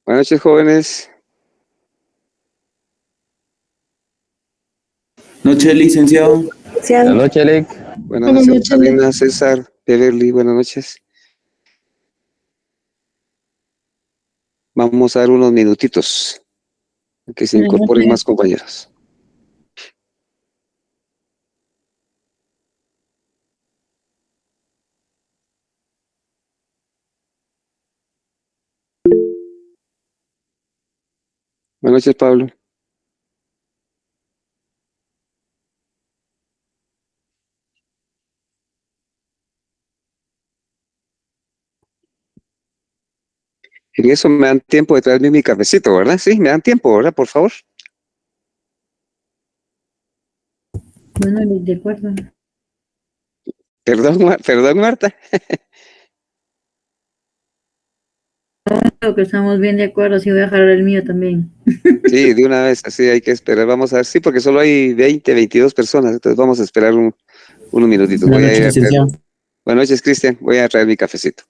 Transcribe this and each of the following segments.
Buenas noches, jóvenes. Noche, licenciado. Buenas noches, Eric. Buenas Buenas noches, noches, Karina, César, Beverly. Buenas noches. Vamos a dar unos minutitos a que se buenas incorporen más noches. compañeros. Buenas noches, Pablo. En eso me dan tiempo de traerme mi cafecito, ¿verdad? Sí, me dan tiempo, ¿verdad? Por favor. Bueno, de acuerdo. Perdón, perdón, Marta. Creo que estamos bien de acuerdo, sí voy a jalar el mío también. Sí, de una vez, así hay que esperar. Vamos a ver, sí, porque solo hay 20, 22 personas, entonces vamos a esperar unos minutitos. Buenas Voy a noches, ir a traer. licenciado. Buenas noches, Cristian. Voy a traer mi cafecito.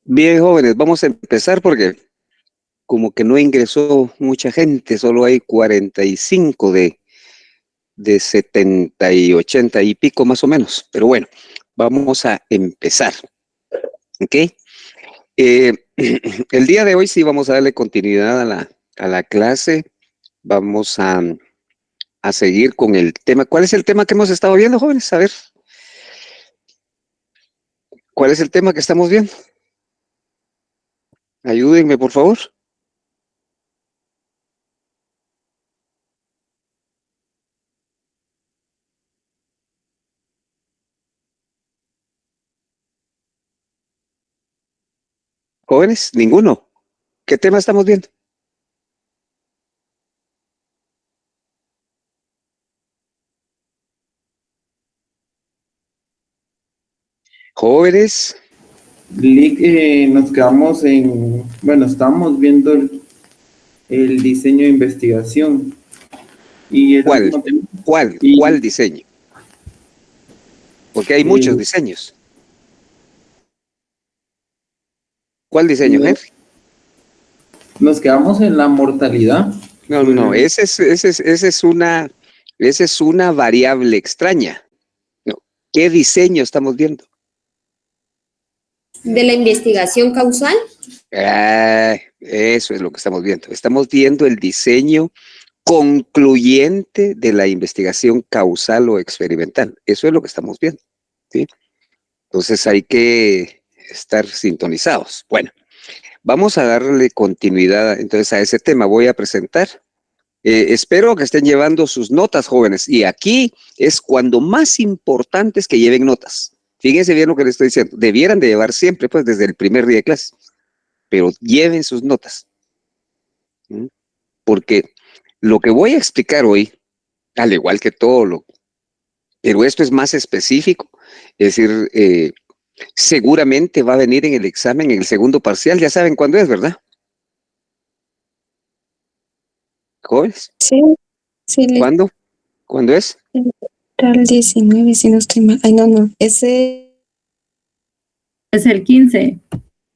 Bien, jóvenes, vamos a empezar porque como que no ingresó mucha gente, solo hay 45 de 70 y 80 y pico más o menos. Pero bueno, vamos a empezar, ¿ok? El día de hoy sí vamos a darle continuidad a la clase. Vamos a seguir con el tema. ¿Cuál es el tema que hemos estado viendo, jóvenes? A ver, ¿cuál es el tema que estamos viendo? Ayúdenme, por favor. Jóvenes, ninguno. ¿Qué tema estamos viendo? Jóvenes, Lick, nos quedamos en, bueno, estábamos viendo el diseño de investigación y el ¿cuál? último tema. ¿Cuál diseño? Porque hay muchos eh, diseños. ¿Cuál diseño, no- Henry? nos quedamos en la mortalidad. No, no, esa es una variable extraña. No, ¿qué diseño estamos viendo? De la investigación causal. Ah, eso es lo que estamos viendo. Estamos viendo el diseño concluyente de la investigación causal o experimental. Eso es lo que estamos viendo, ¿sí? Entonces hay que estar sintonizados. Bueno, vamos a darle continuidad entonces a ese tema. Voy a presentar. Espero que estén llevando sus notas, jóvenes. Y aquí es cuando más importante es que lleven notas. Fíjense bien lo que les estoy diciendo. Debieran de llevar siempre, pues, desde el primer día de clase. Pero lleven sus notas. ¿Mm? Porque lo que voy a explicar hoy, al igual que todo lo, pero esto es más específico, es decir, seguramente va a venir en el examen, en el segundo parcial. Ya saben cuándo es, ¿verdad? Jóvenes, Sí, sí, ¿cuándo? ¿Cuándo es? literal 19, si no estoy mal. Ay, no, no. Ese Es el 15.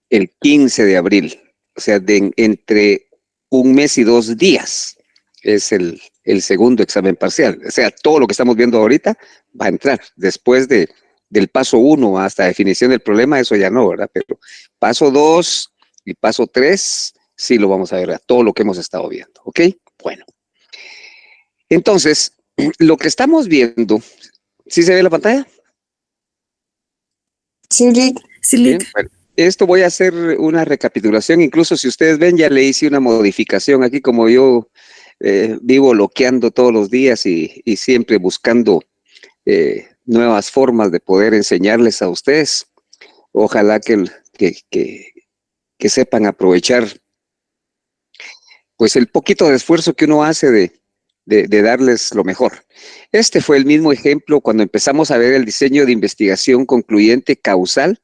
El 15 de abril, o sea, entre un mes y 2 días es el segundo examen parcial. O sea, todo lo que estamos viendo ahorita va a entrar después del paso 1 hasta definición del problema, eso ya no, ¿verdad? Pero paso 2 y paso 3 sí lo vamos a ver, a todo lo que hemos estado viendo, ¿ok? Bueno, entonces, lo que estamos viendo, ¿sí se ve la pantalla? sí, Rick. Bien, bueno, esto voy a hacer una recapitulación. Incluso si ustedes ven, ya le hice una modificación aquí, como yo vivo loqueando todos los días y siempre buscando nuevas formas de poder enseñarles a ustedes. Ojalá que sepan aprovechar pues el poquito de esfuerzo que uno hace de darles lo mejor. Este fue el mismo ejemplo cuando empezamos a ver el diseño de investigación concluyente causal.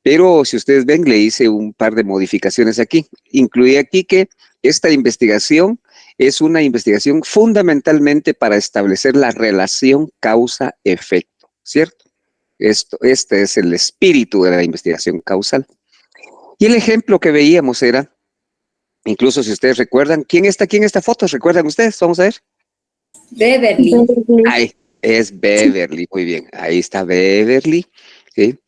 Pero si ustedes ven, le hice un par de modificaciones aquí. Incluí aquí que esta investigación es una investigación fundamentalmente para establecer la relación causa-efecto, ¿cierto? Este es el espíritu de la investigación causal. Y el ejemplo que veíamos era, incluso si ustedes recuerdan, ¿quién está aquí en esta foto? ¿Recuerdan ustedes? Vamos a ver. Beverly. Ahí es Beverly, muy bien. Ahí está Beverly, ¿sí?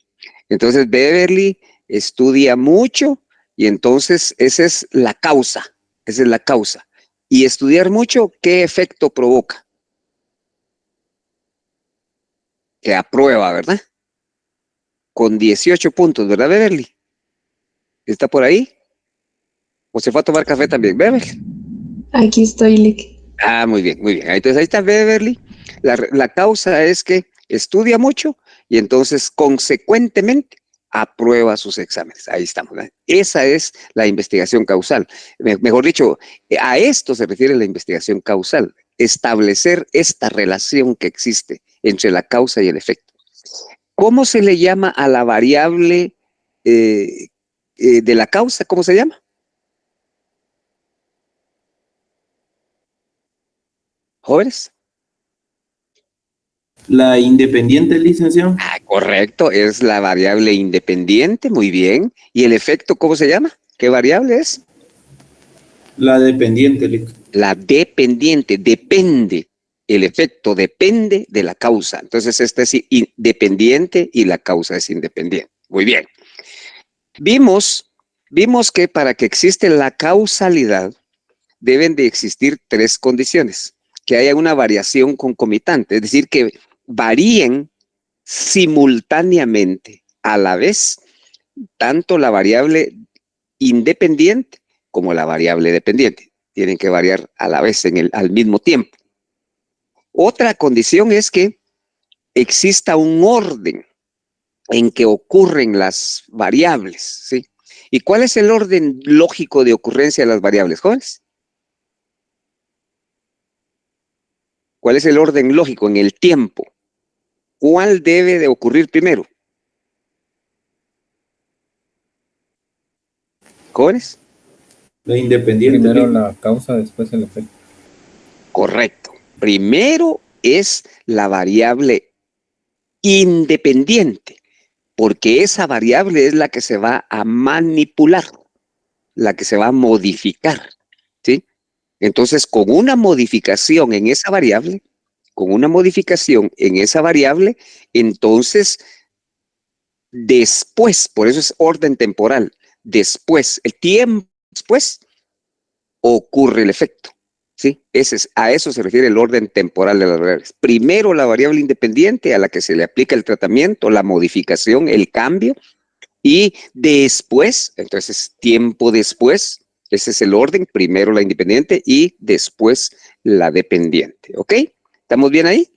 Entonces Beverly estudia mucho y entonces esa es la causa. Y estudiar mucho, ¿qué efecto provoca? Que aprueba, ¿verdad? Con 18 puntos, ¿verdad, Beverly? ¿Está por ahí? ¿O se fue a tomar café también, Beverly? Aquí estoy, Lick. Ah, muy bien, muy bien. Entonces ahí está Beverly. La causa es que estudia mucho y entonces consecuentemente aprueba sus exámenes. Ahí estamos, ¿verdad? Esa es la investigación causal. Mejor dicho, a esto se refiere la investigación causal, establecer esta relación que existe entre la causa y el efecto. ¿Cómo se le llama a la variable de la causa? ¿Cómo se llama? Jóvenes. La independiente, licenciado. Ah, correcto, es la variable independiente, muy bien. ¿Y el efecto cómo se llama? ¿Qué variable es? La dependiente, La dependiente, depende. El efecto depende de la causa. Entonces, este es independiente y la causa es independiente. Muy bien. Vimos que para que existe la causalidad, deben de existir tres condiciones. Que haya una variación concomitante, es decir, que varíen simultáneamente a la vez tanto la variable independiente como la variable dependiente. Tienen que variar a la vez, al mismo tiempo. Otra condición es que exista un orden en que ocurren las variables, ¿sí? ¿Y cuál es el orden lógico de ocurrencia de las variables, jóvenes? ¿Cuál es el orden lógico en el tiempo? ¿Cuál debe de ocurrir primero? ¿Jóvenes? La independiente. Primero la causa, después el efecto. Correcto. Primero es la variable independiente, porque esa variable es la que se va a manipular, la que se va a modificar, ¿sí? Entonces, con una modificación en esa variable, entonces, después, por eso es orden temporal, después, el tiempo después, ocurre el efecto. ¿Sí? A eso se refiere el orden temporal de las variables. Primero la variable independiente a la que se le aplica el tratamiento, la modificación, el cambio, y después, entonces tiempo después, ese es el orden, primero la independiente y después la dependiente. ¿Ok? ¿Estamos bien ahí?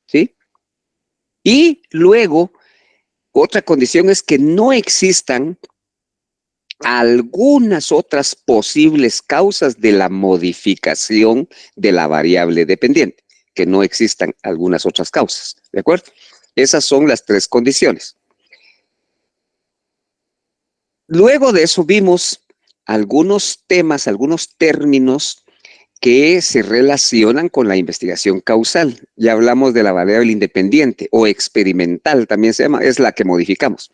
¿Sí? Y luego, otra condición es que no existan algunas otras posibles causas de la modificación de la variable dependiente, que no existan algunas otras causas, ¿de acuerdo? Esas son las tres condiciones. Luego de eso vimos algunos temas, algunos términos que se relacionan con la investigación causal. Ya hablamos de la variable independiente o experimental, también se llama, es la que modificamos.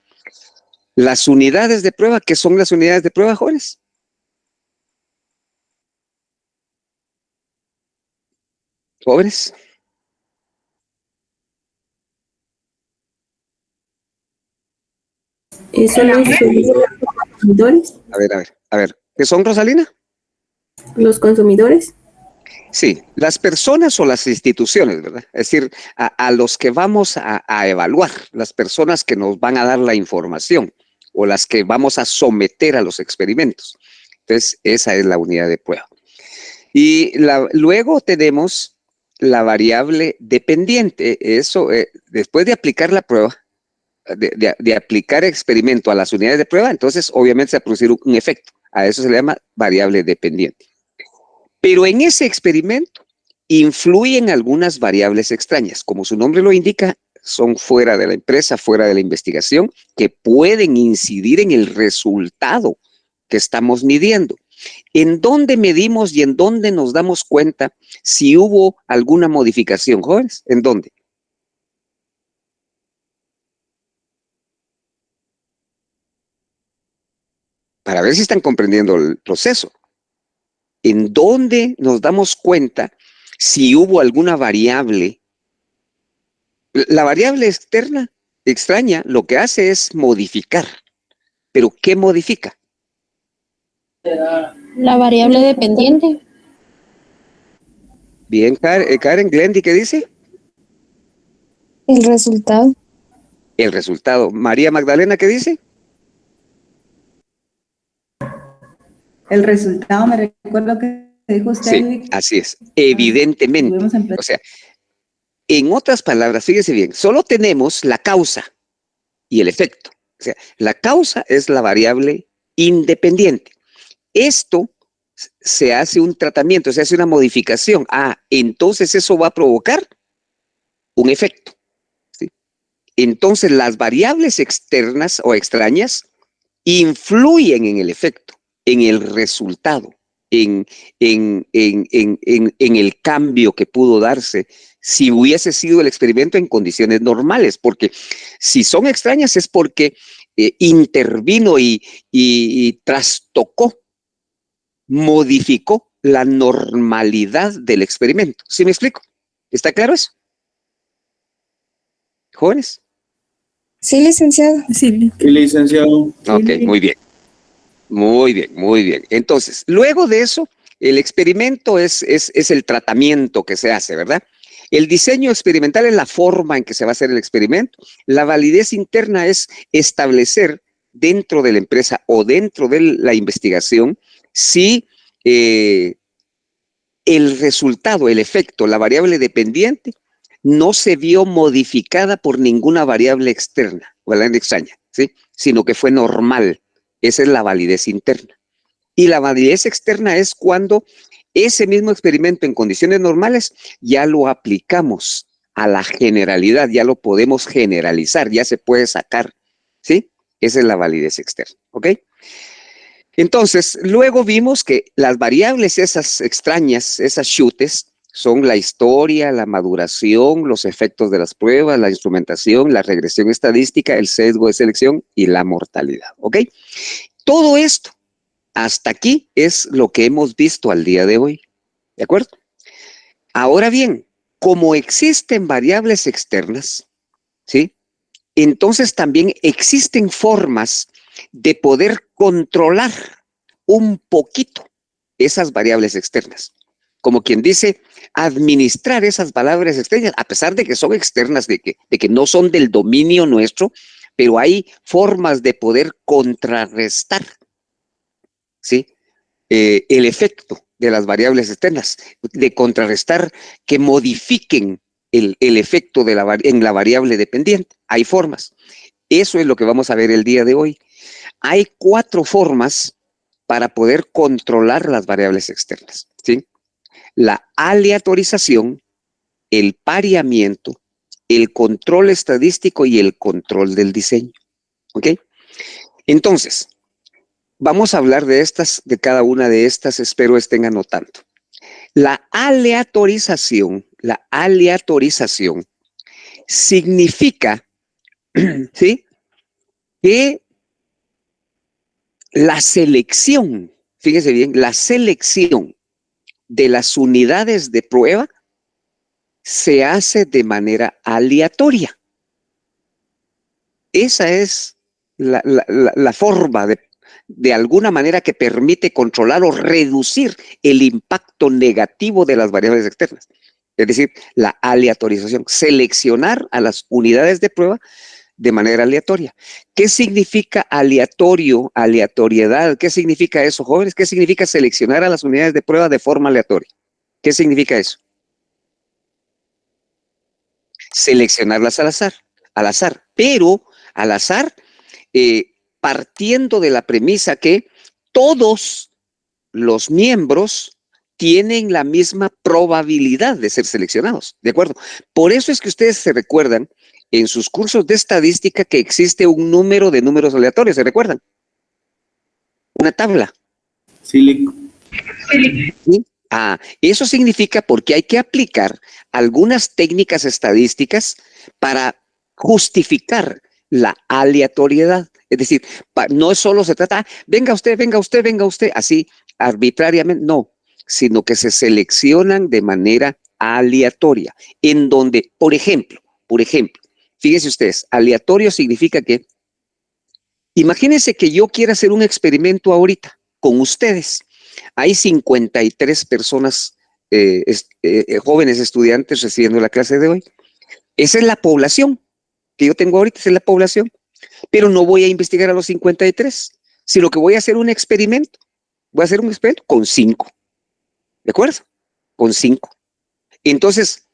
Las unidades de prueba, ¿qué son las unidades de prueba, jóvenes? Jóvenes. Son los consumidores. A ver. ¿Qué son, Rosalina? Los consumidores. Sí, las personas o las instituciones, ¿verdad? Es decir, a los que vamos a evaluar, las personas que nos van a dar la información o las que vamos a someter a los experimentos. Entonces, esa es la unidad de prueba. Y luego tenemos la variable dependiente. Eso, después de aplicar la prueba, de aplicar experimento a las unidades de prueba, entonces obviamente se va a producir un efecto. A eso se le llama variable dependiente. Pero en ese experimento influyen algunas variables extrañas. Como su nombre lo indica, son fuera de la empresa, fuera de la investigación, que pueden incidir en el resultado que estamos midiendo. ¿En dónde medimos y en dónde nos damos cuenta si hubo alguna modificación, jóvenes? ¿En dónde? Para ver si están comprendiendo el proceso. ¿En dónde nos damos cuenta si hubo alguna variable? La variable extraña, lo que hace es modificar. ¿Pero qué modifica? La variable dependiente. Bien, Karen, Glendy, ¿qué dice? El resultado. El resultado. María Magdalena, ¿qué dice? El resultado, me recuerdo que dijo usted. Sí, así es. Evidentemente. O sea, en otras palabras, fíjese bien, solo tenemos la causa y el efecto. O sea, la causa es la variable independiente. Esto se hace un tratamiento, se hace una modificación. Entonces eso va a provocar un efecto. ¿Sí? Entonces las variables externas o extrañas influyen en el efecto, en el resultado. en el cambio que pudo darse si hubiese sido el experimento en condiciones normales, porque si son extrañas es porque intervino y trastocó, modificó la normalidad del experimento. ¿Sí me explico? ¿Está claro eso? ¿Jóvenes? Sí, licenciado. Sí. Sí, licenciado. Ok, muy bien. Muy bien, muy bien. Entonces, luego de eso, el experimento es el tratamiento que se hace, ¿verdad? El diseño experimental es la forma en que se va a hacer el experimento. La validez interna es establecer dentro de la empresa o dentro de la investigación si el resultado, el efecto, la variable dependiente no se vio modificada por ninguna variable externa o extraña, ¿sí? Sino que fue normal. Esa es la validez interna. Y la validez externa es cuando ese mismo experimento en condiciones normales ya lo aplicamos a la generalidad, ya lo podemos generalizar, ya se puede sacar, ¿sí? Esa es la validez externa, ¿ok? Entonces, luego vimos que las variables esas extrañas, esas chutes, son la historia, la maduración, los efectos de las pruebas, la instrumentación, la regresión estadística, el sesgo de selección y la mortalidad, ¿ok? Todo esto, hasta aquí, es lo que hemos visto al día de hoy, ¿de acuerdo? Ahora bien, como existen variables externas, ¿sí? Entonces también existen formas de poder controlar un poquito esas variables externas. Como quien dice, administrar esas variables externas, a pesar de que son externas, de que no son del dominio nuestro, pero hay formas de poder contrarrestar, ¿sí? El efecto de las variables externas, de contrarrestar que modifiquen el efecto en la variable dependiente. Hay formas. Eso es lo que vamos a ver el día de hoy. Hay 4 formas para poder controlar las variables externas, ¿sí? La aleatorización, el pareamiento, el control estadístico y el control del diseño, ¿ok? Entonces, vamos a hablar de cada una de estas, espero estén anotando. La aleatorización significa, ¿sí? Que la selección, fíjese bien, la selección de las unidades de prueba se hace de manera aleatoria. Esa es la forma de alguna manera que permite controlar o reducir el impacto negativo de las variables externas. Es decir, la aleatorización, seleccionar a las unidades de prueba de manera aleatoria. ¿Qué significa aleatorio, aleatoriedad? ¿Qué significa eso, jóvenes? ¿Qué significa seleccionar a las unidades de prueba de forma aleatoria? ¿Qué significa eso? Seleccionarlas al azar, pero al azar, partiendo de la premisa que todos los miembros tienen la misma probabilidad de ser seleccionados, ¿de acuerdo? Por eso es que ustedes se recuerdan en sus cursos de estadística que existe un número de números aleatorios, ¿se recuerdan? Una tabla. Sí. ¿Sí? Eso significa porque hay que aplicar algunas técnicas estadísticas para justificar la aleatoriedad. Es decir, no solo se trata, venga usted, así arbitrariamente, no, sino que se seleccionan de manera aleatoria, en donde, por ejemplo, fíjense ustedes, aleatorio significa que, imagínense que yo quiera hacer un experimento ahorita con ustedes. Hay 53 personas, jóvenes estudiantes recibiendo la clase de hoy. Esa es la población que yo tengo ahorita, esa es la población. Pero no voy a investigar a los 53, sino que voy a hacer un experimento. Voy a hacer un experimento con 5. ¿De acuerdo? Con 5. Entonces,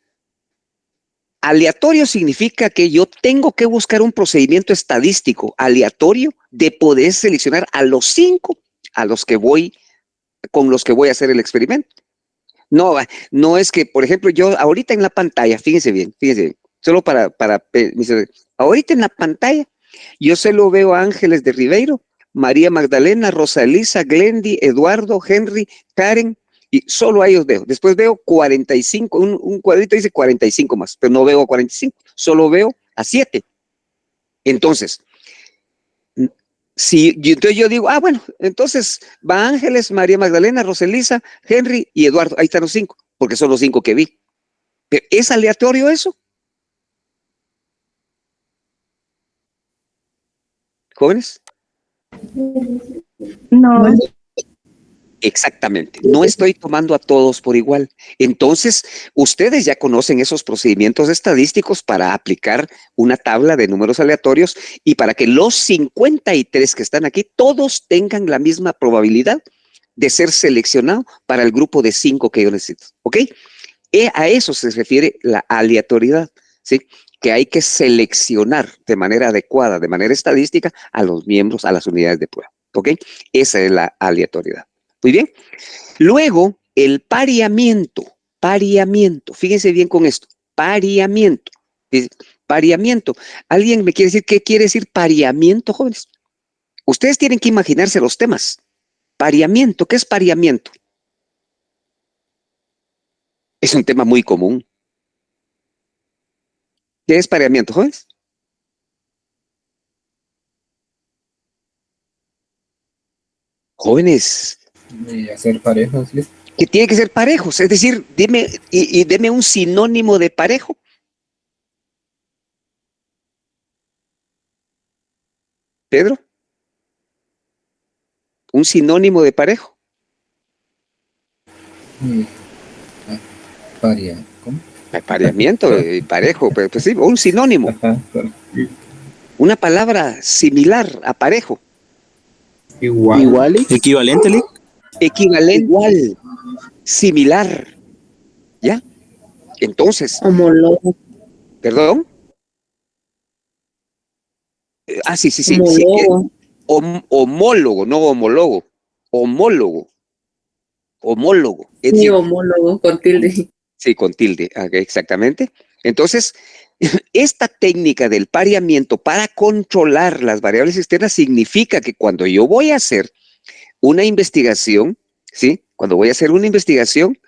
aleatorio significa que yo tengo que buscar un procedimiento estadístico aleatorio de poder seleccionar a los 5 con los que voy a hacer el experimento. No es que, por ejemplo, yo ahorita en la pantalla, fíjense bien, solo ahorita en la pantalla, yo se lo veo a Ángeles de Ribeiro, María Magdalena, Rosa Elisa, Glendy, Eduardo, Henry, Karen, y solo a ellos veo. Después veo 45, un cuadrito dice 45 más, pero no veo a 45, solo veo a 7. Entonces, entonces yo digo, bueno, entonces va Ángeles, María Magdalena, Rosa Elisa, Henry y Eduardo. Ahí están los 5, porque son los 5 que vi. ¿Pero es aleatorio eso? ¿Jóvenes? No, Exactamente, no estoy tomando a todos por igual. Entonces, ustedes ya conocen esos procedimientos estadísticos para aplicar una tabla de números aleatorios y para que los 53 que están aquí, todos tengan la misma probabilidad de ser seleccionado para el grupo de 5 que yo necesito, ¿ok? A eso se refiere la aleatoriedad, ¿sí? Que hay que seleccionar de manera adecuada, de manera estadística, a los miembros, a las unidades de prueba, ¿ok? Esa es la aleatoriedad. Muy bien. Luego, el pareamiento. Pareamiento. Fíjense bien con esto. Pareamiento. Pareamiento. ¿Alguien me quiere decir qué quiere decir pareamiento, jóvenes? Ustedes tienen que imaginarse los temas. Pareamiento. ¿Qué es pareamiento? Es un tema muy común. ¿Qué es pareamiento, jóvenes? Jóvenes, Hacer parejos, ¿sí? que tiene que ser parejos, es decir, dime y deme un sinónimo de parejo. Pedro, un sinónimo de parejo. Paria. ¿Cómo? Pareamiento, parejo, pues sí, un sinónimo, Ajá, claro. una palabra similar a parejo, Igual. Equivalente, Lick. equivalente, igual, similar, ¿ya? Entonces, Homólogo. perdón. Sí, Homólogo. homólogo, no homólogo, homólogo, homólogo, es Sí, decir, homólogo con tilde. sí, con tilde, exactamente. Entonces, esta técnica del pareamiento para controlar las variables externas significa que cuando yo voy a hacer una investigación, ¿sí? Cuando voy a hacer una investigación,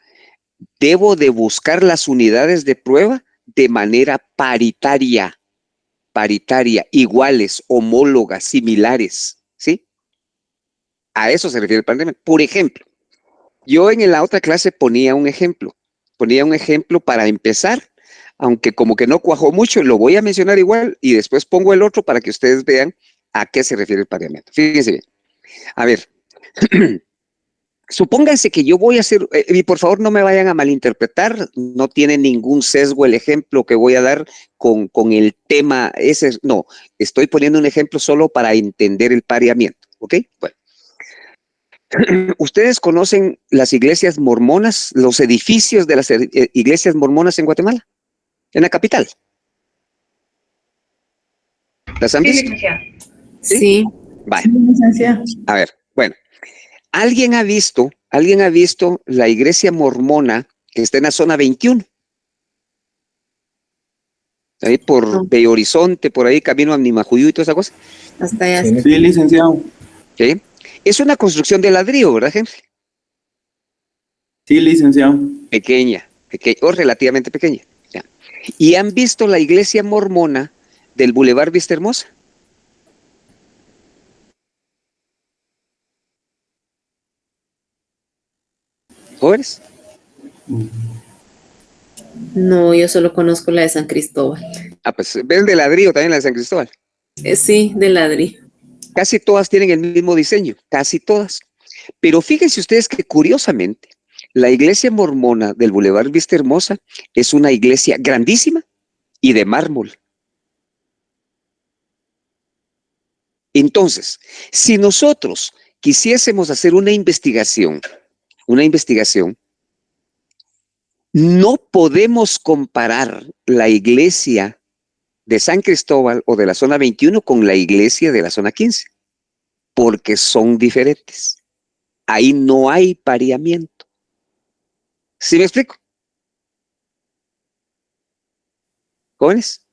debo de buscar las unidades de prueba de manera paritaria, iguales, homólogas, similares, ¿sí? A eso se refiere el pareamiento. Por ejemplo, yo en la otra clase ponía un ejemplo para empezar, aunque como que no cuajó mucho, lo voy a mencionar igual y después pongo el otro para que ustedes vean a qué se refiere el pareamiento. Fíjense bien. A ver, supónganse que yo voy a hacer, y por favor no me vayan a malinterpretar, no tiene ningún sesgo el ejemplo que voy a dar con el tema ese, no, estoy poniendo un ejemplo solo para entender el pareamiento, ¿ok? Bueno. ¿Ustedes conocen las iglesias mormonas, los edificios de las iglesias mormonas en Guatemala? En la capital. ¿Las han visto? Sí. Vale. licenciada. A ver, bueno. ¿Alguien ha visto la iglesia mormona que está en la zona 21? Ahí por No. Bello Horizonte, por ahí camino a Nimajuyú y toda esa cosa. Hasta allá. Sí. Sí, licenciado. ¿Sí? Es una construcción de ladrillo, ¿verdad, Henry? Sí, licenciado. Pequeña, o relativamente pequeña. Ya. ¿Y han visto la iglesia mormona del Boulevard Vista Hermosa? ¿Jóvenes? No, yo solo conozco la de San Cristóbal. Pues ven de ladrillo también la de San Cristóbal. Sí, de ladrillo. Casi todas tienen el mismo diseño, casi todas. Pero fíjense ustedes que curiosamente, la iglesia mormona del Boulevard Vista Hermosa es una iglesia grandísima y de mármol. Entonces, si nosotros quisiésemos hacer una investigación, no podemos comparar la iglesia de San Cristóbal o de la zona 21 con la iglesia de la zona 15, porque son diferentes. Ahí no hay pareamiento. ¿Sí me explico? ¿Jóvenes?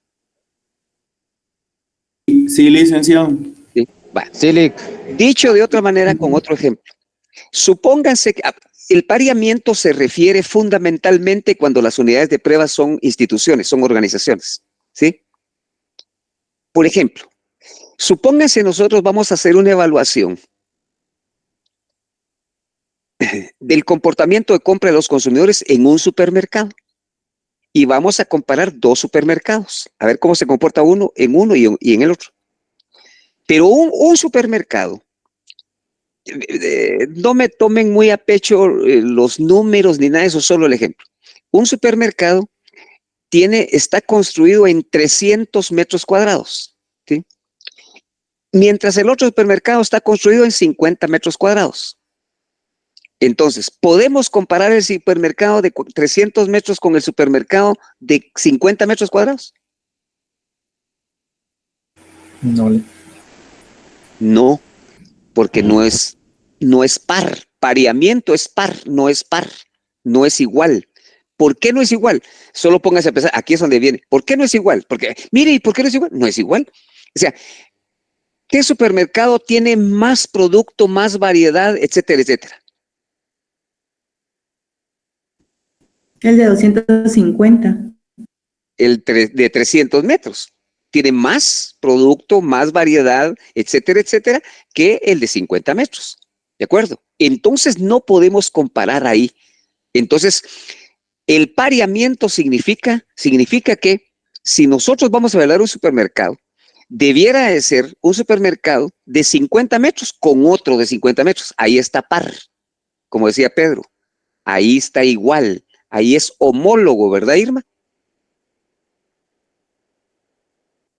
Sí, licenciado. Sí. Va. Silic. Dicho de otra manera, con otro ejemplo. Supónganse que el pareamiento se refiere fundamentalmente cuando las unidades de prueba son instituciones, son organizaciones, ¿sí? Por ejemplo, supónganse nosotros vamos a hacer una evaluación del comportamiento de compra de los consumidores en un supermercado y vamos a comparar dos supermercados, a ver cómo se comporta uno y en el otro. Pero un supermercado, no me tomen muy a pecho los números ni nada de eso, solo el ejemplo. Un supermercado está construido en 300 metros cuadrados, ¿sí? Mientras el otro supermercado está construido en 50 metros cuadrados. Entonces, ¿podemos comparar el supermercado de 300 metros con el supermercado de 50 metros cuadrados? No. No, porque no es par. Pareamiento es par, no es par, no es igual. ¿Por qué no es igual? Solo póngase a pensar, aquí es donde viene. ¿Por qué no es igual? Porque, mire, ¿y por qué no es igual? No es igual. O sea, ¿qué supermercado tiene más producto, más variedad, etcétera, etcétera? El de 250. El de 300 metros. Tiene más producto, más variedad, etcétera, etcétera, que el de 50 metros. ¿De acuerdo? Entonces no podemos comparar ahí. Entonces, el pareamiento significa que si nosotros vamos a evaluar un supermercado, debiera de ser un supermercado de 50 metros con otro de 50 metros. Ahí está par, como decía Pedro. Ahí está igual. Ahí es homólogo, ¿verdad, Irma?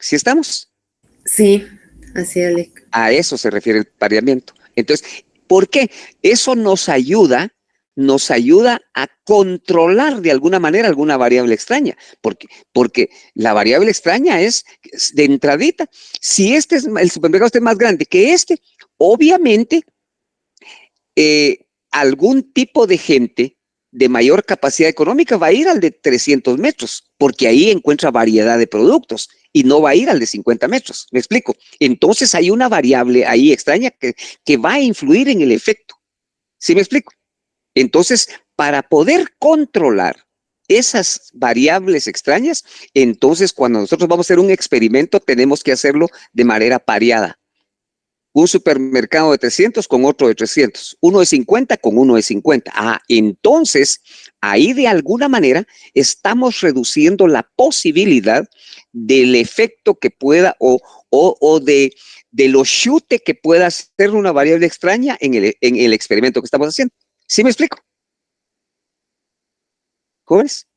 ¿Sí estamos? Sí, así Alec. A eso se refiere el pareamiento. Entonces, ¿por qué? Eso nos ayuda a controlar de alguna manera alguna variable extraña, porque la variable extraña es de entradita. Si el supermercado es más grande que obviamente algún tipo de gente de mayor capacidad económica va a ir al de 300 metros, porque ahí encuentra variedad de productos y no va a ir al de 50 metros. ¿Me explico? Entonces hay una variable ahí extraña que va a influir en el efecto. ¿Sí me explico? Entonces, para poder controlar esas variables extrañas, entonces cuando nosotros vamos a hacer un experimento, tenemos que hacerlo de manera pareada. Un supermercado de 300 con otro de 300, uno de 50 con uno de 50. Entonces, ahí de alguna manera estamos reduciendo la posibilidad del efecto que pueda o de los chutes que pueda hacer una variable extraña en el experimento que estamos haciendo. ¿Sí me explico? ¿Jóvenes?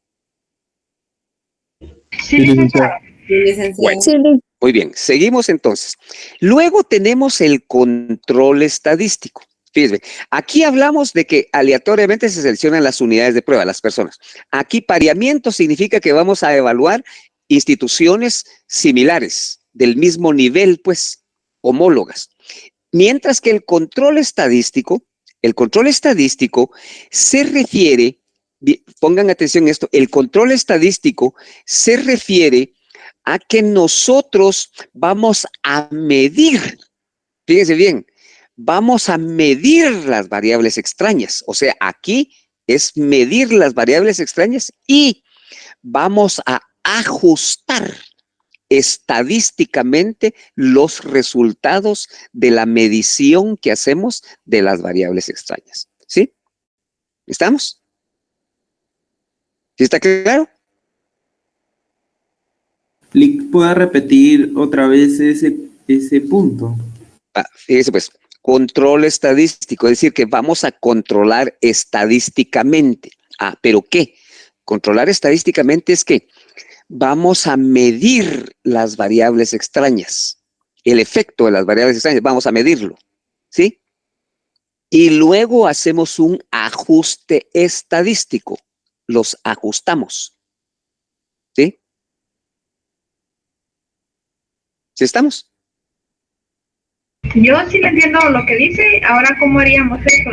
Sí, licenciado. Sí, licenciado. Bueno. Silic. Muy bien, seguimos entonces. Luego tenemos el control estadístico. Fíjense, aquí hablamos de que aleatoriamente se seleccionan las unidades de prueba, las personas. Aquí pareamiento significa que vamos a evaluar instituciones similares, del mismo nivel, pues, homólogas. Mientras que el control estadístico se refiere, pongan atención a esto, el control estadístico se refiere a que nosotros vamos a medir, fíjense bien, vamos a medir las variables extrañas. O sea, aquí es medir las variables extrañas y vamos a ajustar estadísticamente los resultados de la medición que hacemos de las variables extrañas. ¿Sí? ¿Estamos? ¿Sí está claro? ¿Puede repetir otra vez ese punto? Fíjese pues, control estadístico, es decir, que vamos a controlar estadísticamente. ¿Pero qué? Controlar estadísticamente es que vamos a medir las variables extrañas, el efecto de las variables extrañas, vamos a medirlo, ¿sí? Y luego hacemos un ajuste estadístico, los ajustamos, ¿sí? ¿Sí estamos? Yo sí le entiendo lo que dice. Ahora, ¿cómo haríamos eso?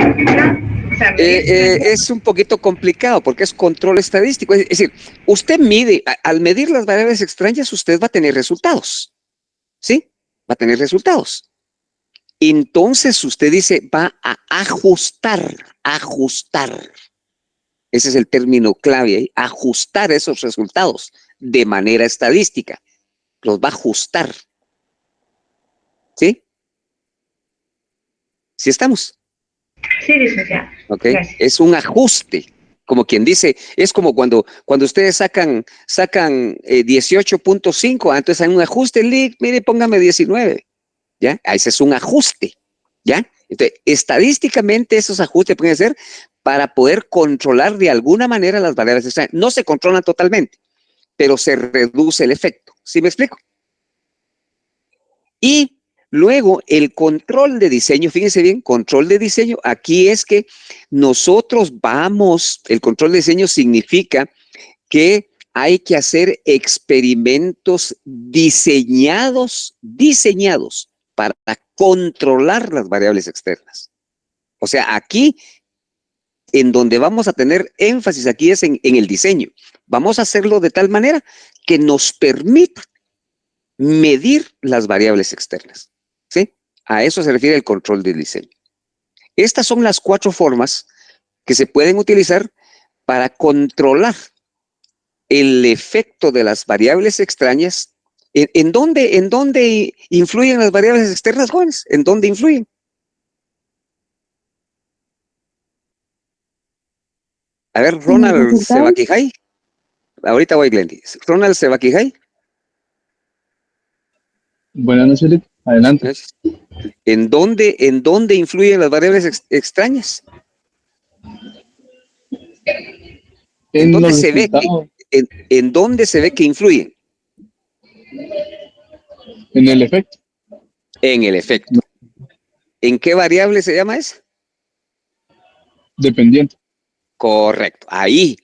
O sea, es un poquito complicado porque es control estadístico. Es decir, usted mide, al medir las variables extrañas, usted va a tener resultados. ¿Sí? Va a tener resultados. Entonces usted dice, va a ajustar. Ese es el término clave ahí, ajustar esos resultados de manera estadística. Los va a ajustar. ¿Sí? ¿Sí estamos? Sí, licenciado. ¿Ok? Gracias. Es un ajuste. Como quien dice, es como cuando ustedes sacan 18.5, entonces hay un ajuste, mire, póngame 19. ¿Ya? Ese es un ajuste. ¿Ya? Entonces, estadísticamente esos ajustes pueden ser para poder controlar de alguna manera las variables extrañas. No se controlan totalmente, pero se reduce el efecto. ¿Sí me explico? Y luego el control de diseño, fíjense bien, control de diseño, aquí es que nosotros el control de diseño significa que hay que hacer experimentos diseñados para controlar las variables externas. O sea, aquí en donde vamos a tener énfasis aquí es en el diseño. Vamos a hacerlo de tal manera que nos permita medir las variables externas. ¿Sí? A eso se refiere el control de diseño. Estas son las 4 formas que se pueden utilizar para controlar el efecto de las variables extrañas. ¿En dónde influyen las variables externas, jóvenes? ¿En dónde influyen? A ver, Ronald Sebaquijay. Ahorita voy, Glendy. Ronald Sebaquijay. Buenas noches, Eric. Adelante. Gracias. ¿En dónde influyen las variables extrañas? ¿En dónde se ve en dónde se ve que influyen? En el efecto. En el efecto. ¿En qué variable se llama esa? Dependiente. Correcto. Ahí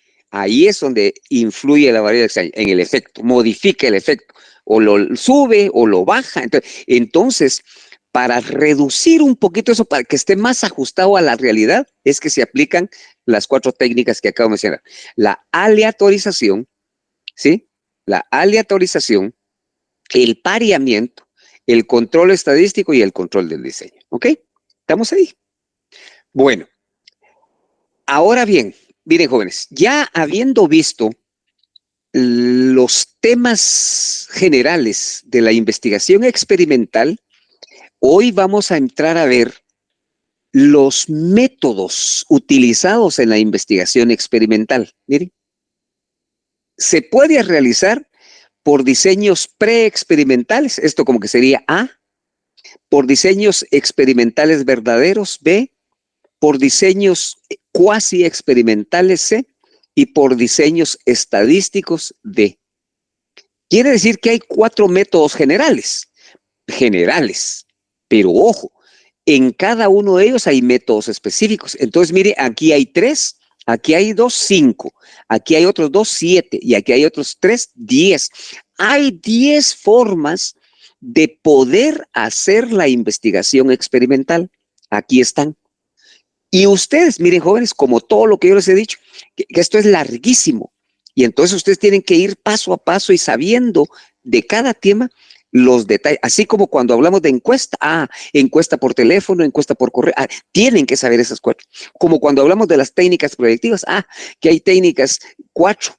es donde influye la variable extraña, en el efecto, modifica el efecto, o lo sube o lo baja. Entonces, para reducir un poquito eso, para que esté más ajustado a la realidad, es que se aplican las 4 técnicas que acabo de mencionar. La aleatorización, ¿sí? La aleatorización, el pareamiento, el control estadístico y el control del diseño. ¿Ok? ¿Estamos ahí? Bueno. Ahora bien, miren, jóvenes, ya habiendo visto los temas generales de la investigación experimental, hoy vamos a entrar a ver los métodos utilizados en la investigación experimental. Miren, se puede realizar por diseños preexperimentales, esto como que sería A, por diseños experimentales verdaderos, B, por diseños cuasi experimentales, C, y por diseños estadísticos, D. Quiere decir que hay 4 métodos generales, pero ojo, en cada uno de ellos hay métodos específicos. Entonces, mire, aquí hay 3, aquí hay 2, 5, aquí hay otros 2, 7, y aquí hay otros 3, 10. Hay 10 formas de poder hacer la investigación experimental. Aquí están. Y ustedes, miren, jóvenes, como todo lo que yo les he dicho, que esto es larguísimo. Y entonces ustedes tienen que ir paso a paso y sabiendo de cada tema los detalles. Así como cuando hablamos de encuesta, encuesta por teléfono, encuesta por correo, tienen que saber esas 4. Como cuando hablamos de las técnicas proyectivas, que hay técnicas 4.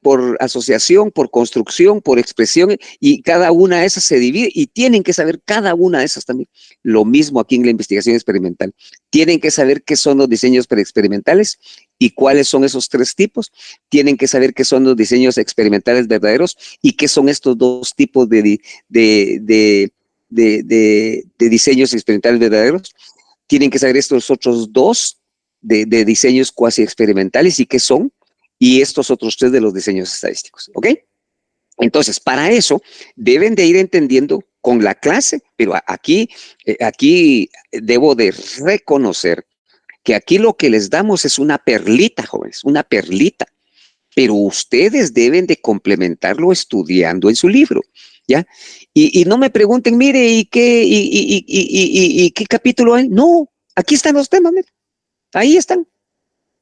Por asociación, por construcción, por expresión, y cada una de esas se divide y tienen que saber cada una de esas también. Lo mismo aquí en la investigación experimental. Tienen que saber qué son los diseños preexperimentales y cuáles son esos 3 tipos. Tienen que saber qué son los diseños experimentales verdaderos y qué son estos 2 tipos de diseños experimentales verdaderos. Tienen que saber estos otros 2 de diseños cuasi experimentales y qué son. Y estos otros 3 de los diseños estadísticos, ¿ok? Entonces, para eso, deben de ir entendiendo con la clase, pero aquí debo de reconocer que aquí lo que les damos es una perlita, jóvenes, una perlita, pero ustedes deben de complementarlo estudiando en su libro, ¿ya? Y no me pregunten, mire, ¿y qué capítulo hay? No, aquí están los temas, mire, ahí están.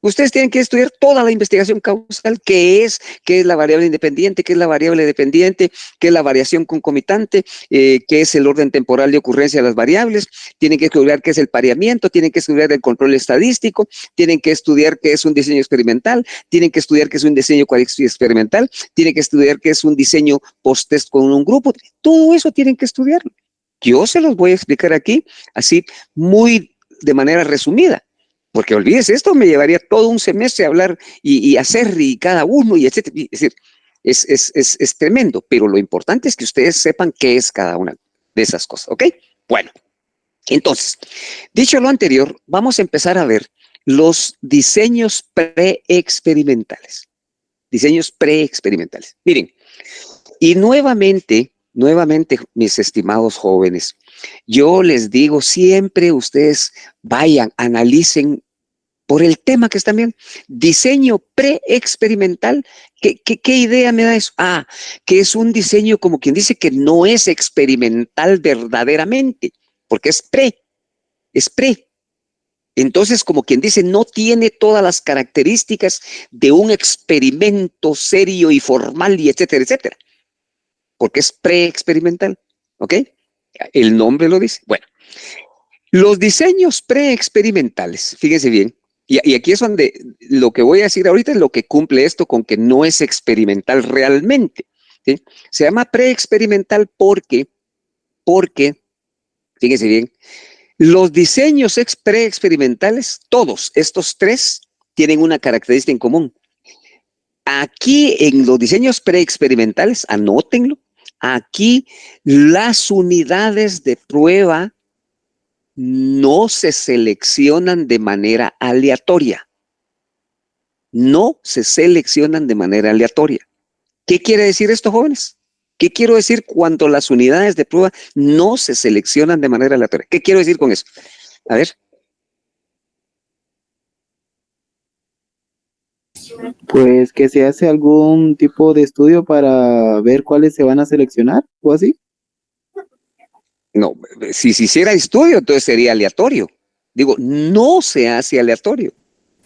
Ustedes tienen que estudiar toda la investigación causal, qué es la variable independiente, qué es la variable dependiente, qué es la variación concomitante, qué es el orden temporal de ocurrencia de las variables, tienen que estudiar qué es el pareamiento, tienen que estudiar el control estadístico, tienen que estudiar qué es un diseño experimental, tienen que estudiar qué es un diseño experimental, tienen que estudiar qué es un diseño post-test con un grupo, todo eso tienen que estudiarlo. Yo se los voy a explicar aquí, así muy de manera resumida. Porque olvídese, esto me llevaría todo un semestre a hablar y hacer y cada uno y etcétera. Es decir, es tremendo, pero lo importante es que ustedes sepan qué es cada una de esas cosas, ¿ok? Bueno, entonces, dicho lo anterior, vamos a empezar a ver los diseños preexperimentales. Diseños preexperimentales. Miren, y nuevamente, mis estimados jóvenes, yo les digo siempre, ustedes vayan, analicen por el tema que están viendo. Diseño preexperimental, ¿qué idea me da eso? Ah, que es un diseño como quien dice que no es experimental verdaderamente, porque es pre. Entonces, como quien dice, no tiene todas las características de un experimento serio y formal y etcétera, etcétera, porque es preexperimental, ¿ok? El nombre lo dice. Bueno, los diseños preexperimentales, fíjense bien, y aquí es donde lo que voy a decir ahorita es lo que cumple esto con que no es experimental realmente, ¿sí? Se llama preexperimental porque, fíjense bien, los diseños preexperimentales, todos estos tres, tienen una característica en común. Aquí en los diseños preexperimentales, anótenlo, aquí las unidades de prueba no se seleccionan de manera aleatoria. No se seleccionan de manera aleatoria. ¿Qué quiere decir esto, jóvenes? ¿Qué quiero decir cuando las unidades de prueba no se seleccionan de manera aleatoria? ¿Qué quiero decir con eso? A ver. Pues que se hace algún tipo de estudio para ver cuáles se van a seleccionar o así. No, si se hiciera estudio, entonces sería aleatorio. Digo, no se hace aleatorio.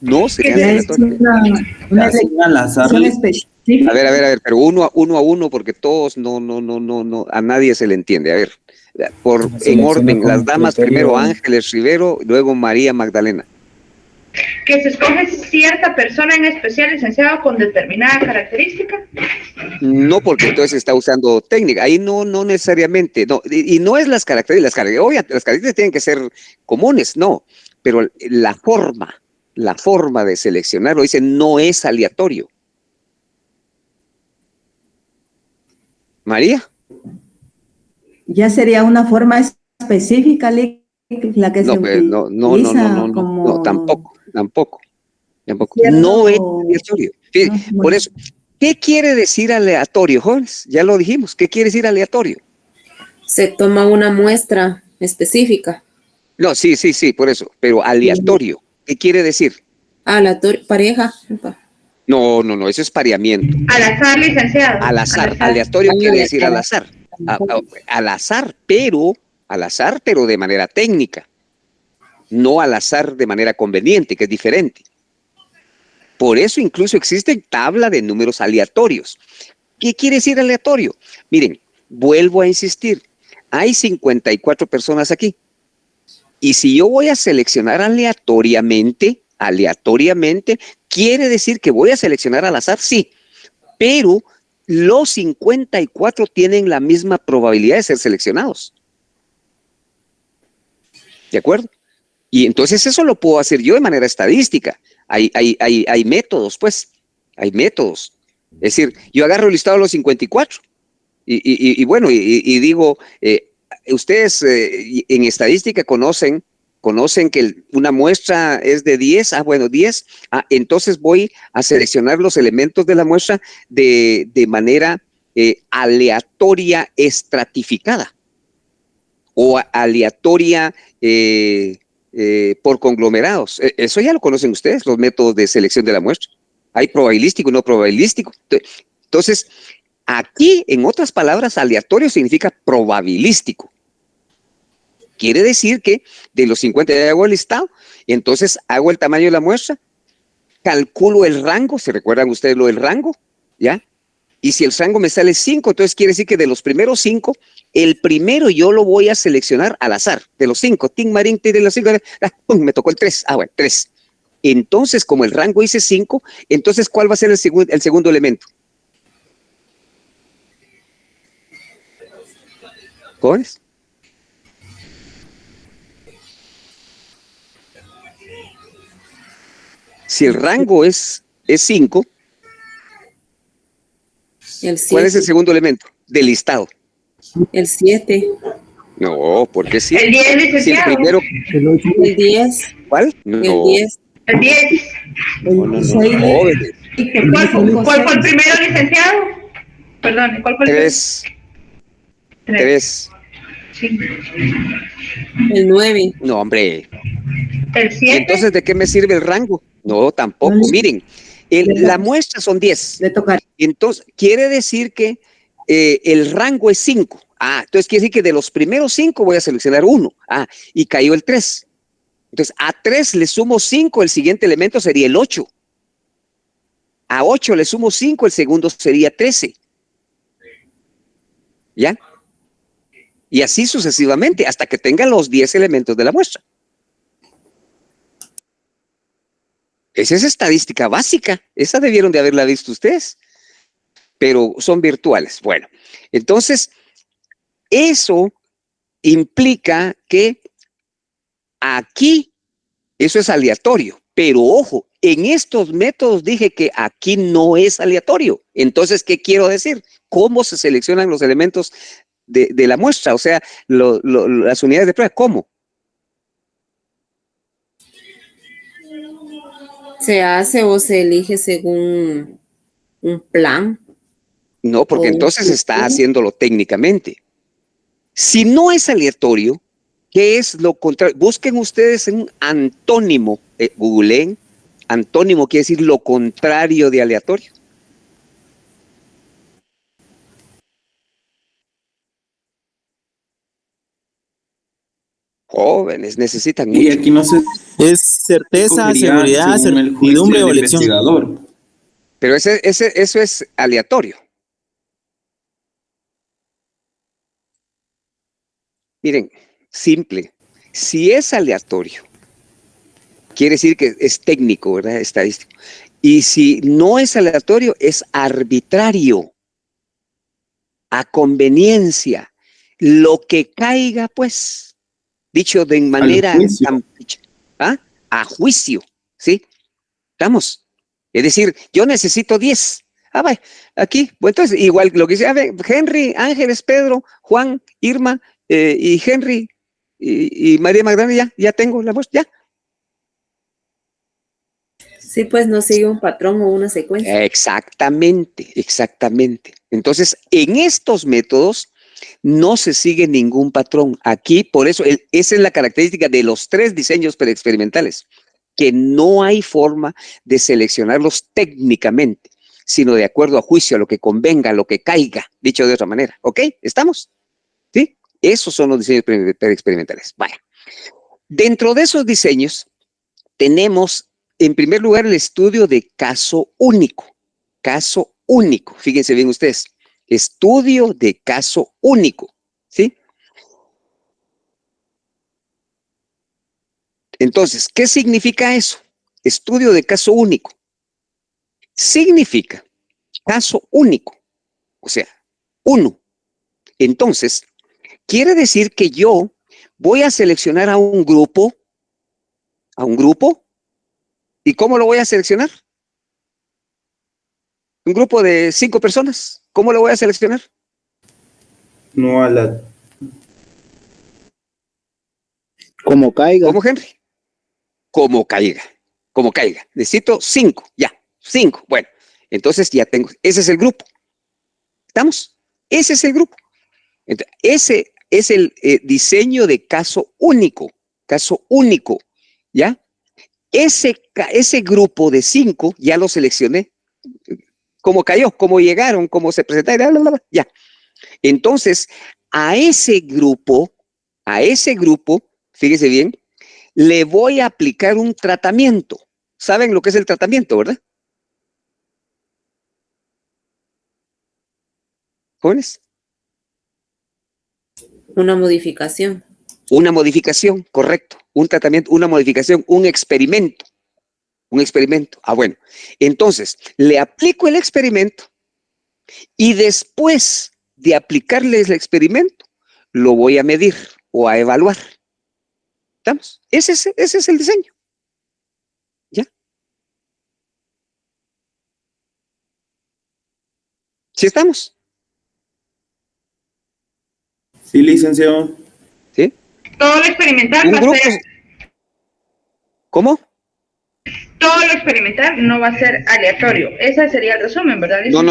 No se hace aleatorio. Una al azar. elección específica. A ver, pero uno a uno, porque todos no, a nadie se le entiende. A ver, en orden, las damas primero Ángeles Rivero, luego María Magdalena. Que se escoge cierta persona en especial, licenciado, con determinada característica. No, porque entonces está usando técnica. Ahí no necesariamente. No, y no es las características. Obviamente, las características tienen que ser comunes, no. Pero la forma de seleccionarlo, dice, no es aleatorio. María. Ya sería una forma específica la que se utiliza no, tampoco. No es aleatorio. Por eso, ¿qué quiere decir aleatorio, jóvenes? Ya lo dijimos. ¿Qué quiere decir aleatorio? Se toma una muestra específica. No, sí, por eso. Pero aleatorio, ¿qué quiere decir? Aleatorio, pareja. No, eso es pareamiento. Al azar, licenciado. Al azar. Aleatorio quiere decir al azar. Al azar, pero de manera técnica. No al azar de manera conveniente, que es diferente. Por eso incluso existe tabla de números aleatorios. ¿Qué quiere decir aleatorio? Miren, vuelvo a insistir. Hay 54 personas aquí. Y si yo voy a seleccionar aleatoriamente, quiere decir que voy a seleccionar al azar, sí. Pero los 54 tienen la misma probabilidad de ser seleccionados. ¿De acuerdo? Y entonces eso lo puedo hacer yo de manera estadística. Hay métodos, pues. Hay métodos. Es decir, yo agarro el listado de los 54 y digo, ustedes en estadística conocen que una muestra es de 10, 10, entonces voy a seleccionar los elementos de la muestra de manera aleatoria estratificada o aleatoria por conglomerados. Eso ya lo conocen ustedes, los métodos de selección de la muestra. Hay probabilístico y no probabilístico. Entonces, aquí, en otras palabras, aleatorio significa probabilístico. Quiere decir que de los 50 ya hago el listado, y entonces hago el tamaño de la muestra, calculo el rango, ¿se recuerdan ustedes lo del rango? ¿Ya? Y si el rango me sale 5, entonces quiere decir que de los primeros 5, el primero yo lo voy a seleccionar al azar. De los 5, Tim Marín, de los 5, ¡pum! Me tocó el 3. Ah, bueno, 3. Entonces, como el rango dice 5, entonces, ¿cuál va a ser el segundo elemento? ¿Jóvenes? Si el rango es 5, El ¿cuál es el 7. segundo elemento del listado? El 7. No, porque sí. El 10, Si el licenciado. primero, El 10. ¿cuál? El No, 10. El 10. no, seis, jóvenes. ¿Cuál fue el primero, licenciado? Perdón, ¿cuál fue el 3, 3. Sí. El 9. No, hombre. El ¿Y 7. entonces de qué me sirve el rango? No, tampoco. No, Miren, la muestra son 10. le toca. Entonces, quiere decir que el rango es 5. Ah, entonces quiere decir que de los primeros 5 voy a seleccionar 1. Ah, y cayó el 3. Entonces, a 3 le sumo 5, el siguiente elemento sería el 8. A 8 le sumo 5, el segundo sería 13. ¿Ya? Y así sucesivamente, hasta que tenga los 10 elementos de la muestra. Esa es estadística básica. Esa debieron de haberla visto ustedes. Pero son virtuales. Bueno, entonces, eso implica que aquí, eso es aleatorio. Pero ojo, en estos métodos dije que aquí no es aleatorio. Entonces, ¿qué quiero decir? ¿Cómo se seleccionan los elementos de la muestra? O sea, las unidades de prueba, ¿cómo? ¿Se hace o se elige según un plan? No, porque ¿O un entonces está criterio? haciéndolo técnicamente. Si no es aleatorio, ¿qué es lo contrario? Busquen ustedes un antónimo, googleen. Antónimo quiere decir lo contrario de aleatorio. Jóvenes, necesitan Y mucho. aquí no se Es certeza, escogería seguridad, según el juicio certidumbre o del elección. investigador. Pero eso es aleatorio. Miren, simple. Si es aleatorio, quiere decir que es técnico, ¿verdad? Estadístico. Y si no es aleatorio, es arbitrario, a conveniencia. Lo que caiga, pues, dicho de manera juicio. ¿ah? A juicio, ¿sí? ¿Estamos? Es decir, yo necesito 10. Ah, vaya, aquí, bueno, entonces, igual lo que dice, a ver, Henry, Ángeles, Pedro, Juan, Irma, y Henry, y María Magdalena, ya tengo la voz, ya. Sí, pues no sigue un patrón o una secuencia. Exactamente, exactamente. Entonces, en estos métodos no se sigue ningún patrón. Aquí, por eso, esa es la característica de los 3 diseños preexperimentales, que no hay forma de seleccionarlos técnicamente, sino de acuerdo a juicio, a lo que convenga, a lo que caiga, dicho de otra manera. ¿Ok? ¿Estamos? ¿Sí? Esos son los diseños preexperimentales. Vaya. Dentro de esos diseños tenemos, en primer lugar, el estudio de caso único. Caso único. Fíjense bien ustedes. Estudio de caso único. ¿Sí? Entonces, ¿qué significa eso? Estudio de caso único. Significa caso único. O sea, uno. Entonces, quiere decir que yo voy a seleccionar a un grupo. ¿Y cómo lo voy a seleccionar? Un grupo de 5 personas. ¿Cómo lo voy a seleccionar? No a la... Como caiga. ¿Cómo, Henry? Como caiga. Como caiga. Necesito 5. Ya. 5. Bueno, entonces ya tengo. Ese es el grupo. ¿Estamos? Ese es el grupo. Entonces, ese es el diseño de caso único. Caso único. ¿Ya? Ese grupo de 5 ya lo seleccioné. Cómo cayó, cómo llegaron, cómo se presentaron, bla, bla, bla, ya. Entonces, a ese grupo, fíjese bien, le voy a aplicar un tratamiento. saben lo que es el tratamiento, ¿verdad? ¿Jóvenes? Una modificación. Una modificación, correcto. Un tratamiento, una modificación, un experimento. Un experimento. Ah, bueno. Entonces, le aplico el experimento y después de aplicarle el experimento, lo voy a medir o a evaluar. ¿Estamos? Ese es el diseño. ¿Ya? ¿Sí estamos? Sí, licenciado. ¿Sí? Todo lo experimental Un va a grupo. ser, ¿Cómo? todo lo experimental no va a ser aleatorio. Ese sería el resumen, ¿verdad? No.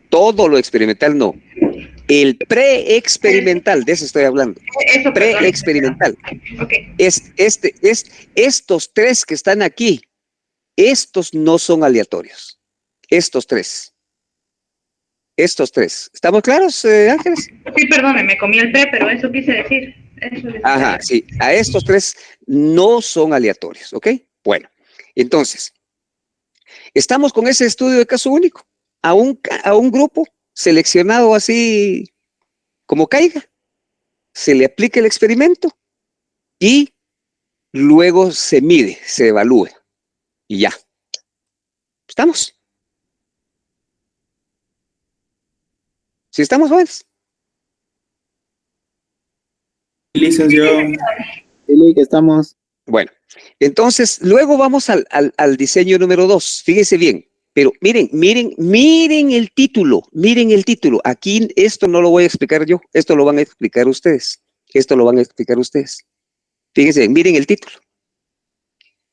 Todo lo experimental no. El pre-experimental, de eso estoy hablando. Eso, perdón. Pre-experimental. Ok. Estos tres que están aquí, estos no son aleatorios. Estos tres. ¿Estamos claros, Ángeles? Sí, perdone, me comí el pre, pero eso quise decir. Eso les Ajá, sí. A estos tres no son aleatorios, ¿ok? Bueno, entonces, estamos con ese estudio de caso único. A un grupo seleccionado así como caiga, se le aplica el experimento y luego se mide, se evalúa y ya. ¿Estamos? ¿Sí estamos, jóvenes? Sí, licenciado. Dile que estamos. Bueno, entonces luego vamos al diseño número 2. Fíjense bien, pero miren el título, miren el título. Aquí esto no lo voy a explicar yo, esto lo van a explicar ustedes. Fíjense bien, miren el título.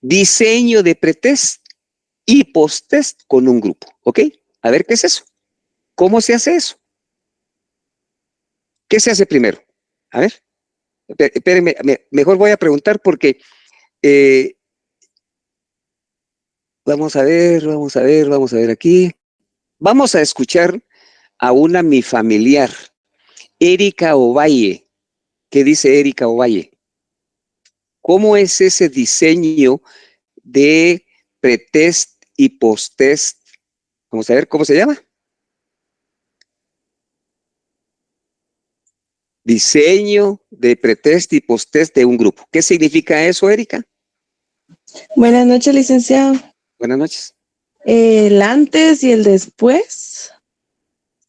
Diseño de pretest y posttest con un grupo, ¿ok? A ver, ¿qué es eso? ¿Cómo se hace eso? ¿Qué se hace primero? A ver, espérenme, mejor voy a preguntar porque vamos a ver aquí. Vamos a escuchar a una mi familiar, Erika Ovalle. ¿Qué dice Erika Ovalle? ¿Cómo es ese diseño de pretest y posttest? Vamos a ver, ¿cómo se llama? Diseño de pretest y posttest de un grupo. ¿Qué significa eso, Erika? Buenas noches, licenciado. Buenas noches. El antes y el después.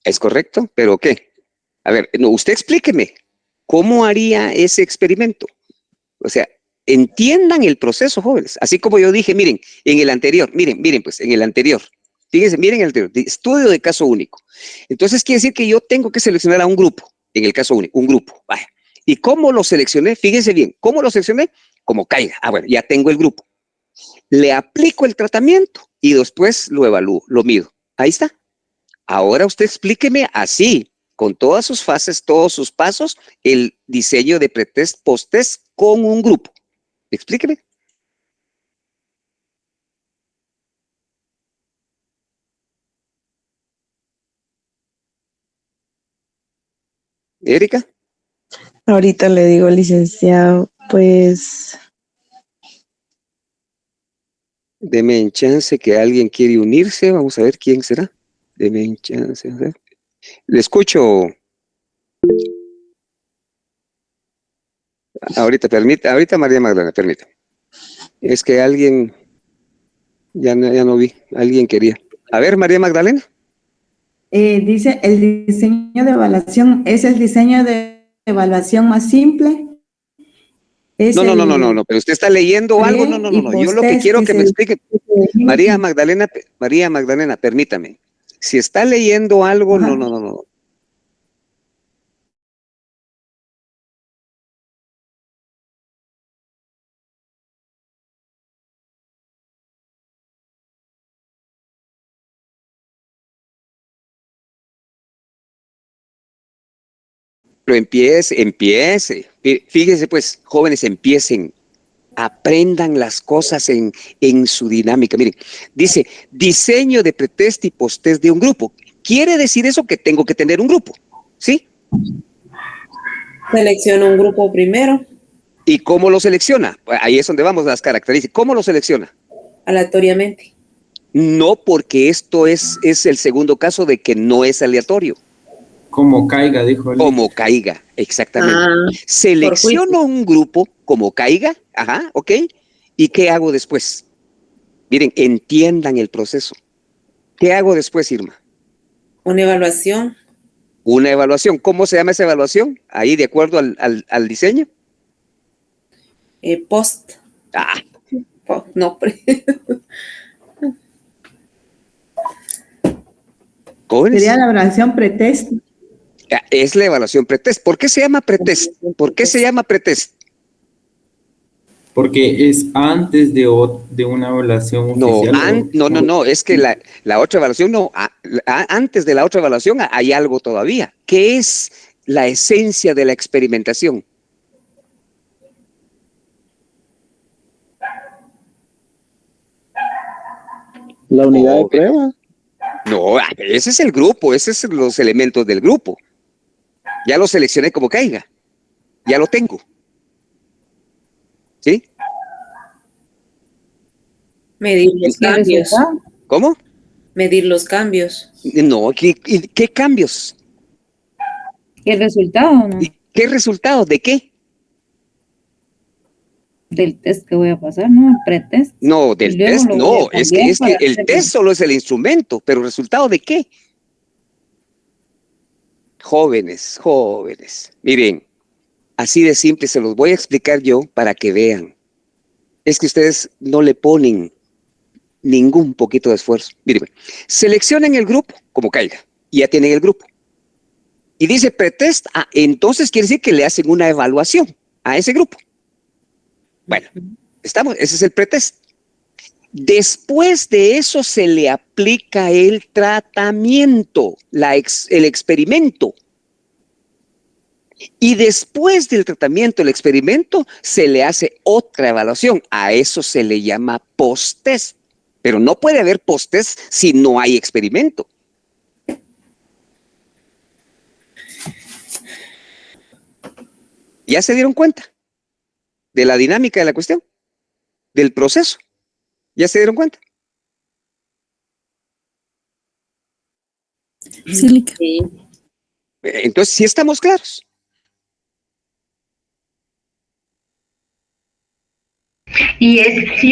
¿Es correcto? ¿Pero qué? A ver, no, usted explíqueme. ¿Cómo haría ese experimento? O sea, entiendan el proceso, jóvenes. Así como yo dije, miren, en el anterior, miren, pues, en el anterior. Fíjense, miren el anterior, estudio de caso único. Entonces quiere decir que yo tengo que seleccionar a un grupo, en el caso único, un grupo. Vaya. ¿Y cómo lo seleccioné? Fíjense bien, ¿cómo lo seleccioné? Como caiga. Ah, bueno, ya tengo el grupo. Le aplico el tratamiento y después lo evalúo, lo mido. Ahí está. Ahora usted explíqueme así, con todas sus fases, todos sus pasos, el diseño de pretest, posttest con un grupo. Explíqueme. Erika. Ahorita le digo, licenciado, pues Deme en chance que alguien quiere unirse. Vamos a ver quién será. Deme en chance. A ver. Le escucho. Ahorita María Magdalena, permítame. Es que alguien, ya no vi, alguien quería. A ver, María Magdalena. Dice, el diseño de evaluación es el diseño de evaluación más simple. Es No, pero usted está leyendo algo. No. Yo lo que quiero que me explique, María Magdalena, permítame. Si está leyendo algo, Ajá. no. Pero empiece. Fíjese pues, jóvenes, empiecen. Aprendan las cosas en su dinámica. Miren, dice, diseño de pretest y posttest de un grupo. Quiere decir eso que tengo que tener un grupo, ¿sí? Selecciono un grupo primero. ¿Y cómo lo selecciona? Ahí es donde vamos las características. ¿Cómo lo selecciona? Aleatoriamente. No, porque esto es el segundo caso de que no es aleatorio. Como caiga, dijo él. Como caiga, exactamente. Ah, Selecciono un grupo como caiga, ajá, ok. ¿Y qué hago después? Miren, entiendan el proceso. ¿Qué hago después, Irma? una evaluación. Una evaluación. ¿Cómo se llama esa evaluación? Ahí, de acuerdo al diseño. Post. Ah, No, jóvenes. Sería la evaluación pretest. Es la evaluación pretest. ¿Por qué se llama pretest? ¿Por qué se llama pretest? Porque es antes de una evaluación No, oficial. no, es que la otra evaluación no, antes de la otra evaluación hay algo todavía. ¿Qué es la esencia de la experimentación? La unidad de prueba. No, ese es el grupo, esos son los elementos del grupo. Ya lo seleccioné como caiga, ya lo tengo. ¿Sí? medir los ¿Qué cambios. resultado? ¿Cómo? Medir los cambios. No, ¿qué cambios? ¿Qué resultado o no? ¿Y qué resultados? ¿De qué? Del test que voy a pasar, ¿no? El pretest. No, del Y luego test, lo voy a no, es cambiar que para el hacer- test solo es el instrumento, pero ¿resultado de qué? Jóvenes, miren, así de simple se los voy a explicar yo para que vean. Es que ustedes no le ponen ningún poquito de esfuerzo. Miren, seleccionen el grupo como caiga, y ya tienen el grupo. Y dice pretest, entonces quiere decir que le hacen una evaluación a ese grupo. Bueno, ese es el pretest. Después de eso se le aplica el tratamiento, el experimento. Y después del tratamiento, el experimento, se le hace otra evaluación. A eso se le llama post-test. Pero no puede haber post-test si no hay experimento. ¿Ya se dieron cuenta de la dinámica de la cuestión? Del proceso. ¿Ya se dieron cuenta? Sí. Entonces, sí estamos claros. Sí,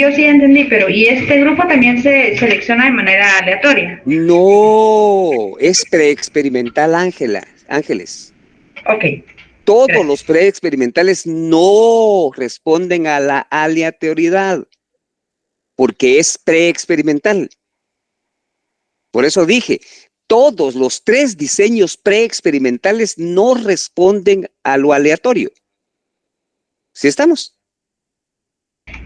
yo sí entendí, pero ¿y este grupo también se selecciona de manera aleatoria? No, es preexperimental, Ángeles. Ok, Todos gracias. los preexperimentales no responden a la aleatoriedad, porque es preexperimental. Por eso dije, todos los 3 diseños preexperimentales no responden a lo aleatorio. ¿Sí estamos?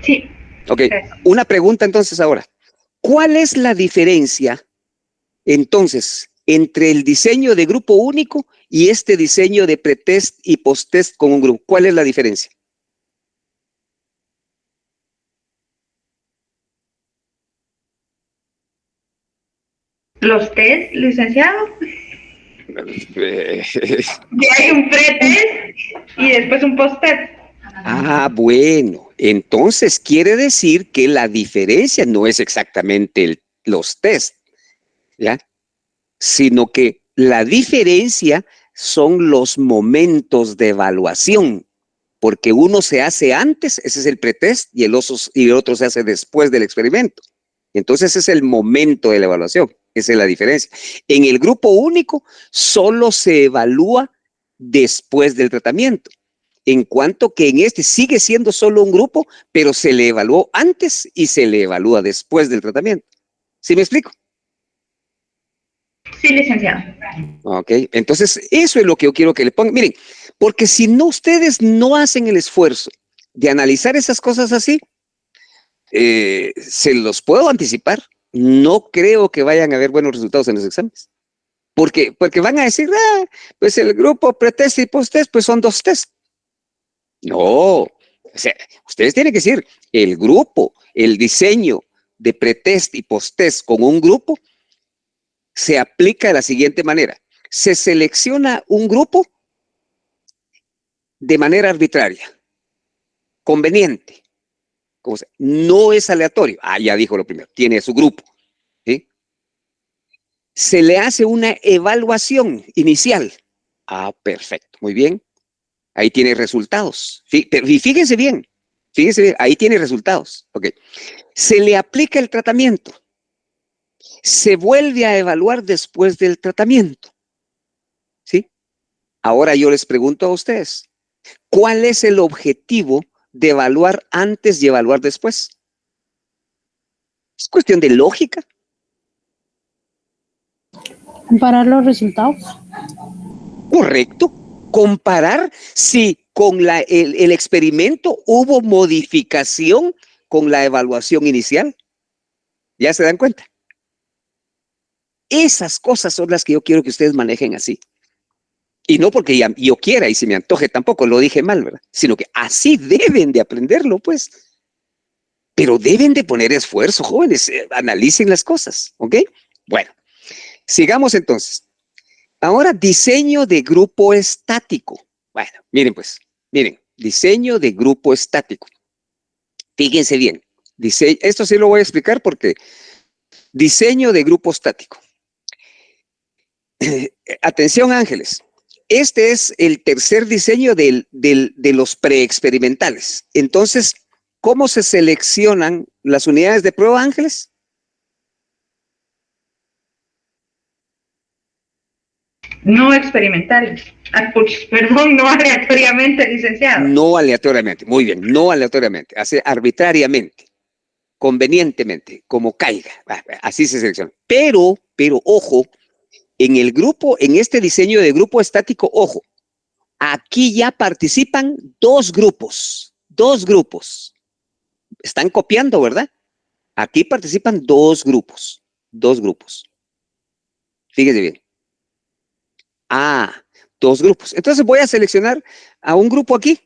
Sí. Ok, Gracias. una pregunta entonces ahora. ¿Cuál es la diferencia entonces entre el diseño de grupo único y este diseño de pretest y posttest con un grupo? ¿Cuál es la diferencia? ¿Los test, licenciado? Eh, Ya hay un pre-test y después un post-test. bueno, entonces quiere decir que la diferencia no es exactamente los test, ¿ya? Sino que la diferencia son los momentos de evaluación, porque uno se hace antes, ese es el pretest, y el otro se hace después del experimento. Entonces ese es el momento de la evaluación, esa es la diferencia. En el grupo único solo se evalúa después del tratamiento, en cuanto que en este sigue siendo solo un grupo, pero se le evaluó antes y se le evalúa después del tratamiento. ¿Sí me explico? Sí, licenciado. Ok, entonces eso es lo que yo quiero que le pongan. Miren, porque si no, ustedes no hacen el esfuerzo de analizar esas cosas así, se los puedo anticipar. No creo que vayan a haber buenos resultados en los exámenes. Porque van a decir, pues el grupo pretest y posttest, pues son 2 test. No, o sea, ustedes tienen que decir, el grupo, el diseño de pretest y posttest con un grupo se aplica de la siguiente manera. Se selecciona un grupo de manera arbitraria. conveniente. No es aleatorio. Ah, ya dijo lo primero, tiene su grupo. ¿Sí? Se le hace una evaluación inicial. Ah, perfecto, muy bien. Ahí tiene resultados. Y fíjense bien, ahí tiene resultados. Ok. Se le aplica el tratamiento. Se vuelve a evaluar después del tratamiento. ¿Sí? Ahora yo les pregunto a ustedes, ¿cuál es el objetivo de evaluar antes y evaluar después? Es cuestión de lógica. Comparar los resultados. Correcto. Comparar si con el experimento hubo modificación con la evaluación inicial. ¿Ya se dan cuenta? Esas cosas son las que yo quiero que ustedes manejen así. Y no porque yo quiera y se me antoje tampoco, lo dije mal, ¿verdad? Sino que así deben de aprenderlo, pues. Pero deben de poner esfuerzo, jóvenes, analicen las cosas, ¿ok? Bueno, sigamos entonces. Ahora, diseño de grupo estático. Bueno, miren pues, diseño de grupo estático. Fíjense bien, esto sí lo voy a explicar porque diseño de grupo estático. Atención, ángeles. Este es el tercer diseño de los preexperimentales. Entonces, ¿cómo se seleccionan las unidades de prueba, ángeles? No experimentales. Perdón, no aleatoriamente, licenciado. No aleatoriamente, muy bien, no aleatoriamente, hace arbitrariamente, convenientemente, como caiga, así se selecciona. Pero, ojo, en el grupo, en este diseño de grupo estático, ojo, aquí ya participan dos grupos. Están copiando, ¿verdad? Aquí participan dos grupos. Fíjense bien. Dos grupos. Entonces voy a seleccionar a un grupo aquí,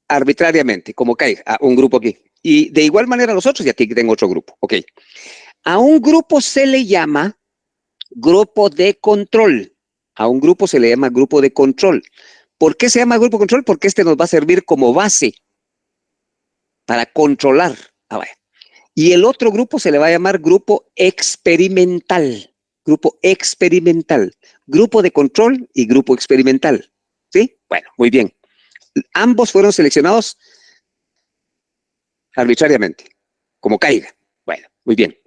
arbitrariamente, como caiga, a un grupo aquí. Y de igual manera los otros, y aquí tengo otro grupo. Ok. A un grupo se le llama grupo de control. A un grupo se le llama grupo de control. ¿Por qué se llama grupo de control? Porque este nos va a servir como base para controlar. Y el otro grupo se le va a llamar grupo experimental. Grupo experimental. Grupo de control y grupo experimental. ¿Sí? Bueno, muy bien. Ambos fueron seleccionados arbitrariamente, como caiga. Bueno, muy bien.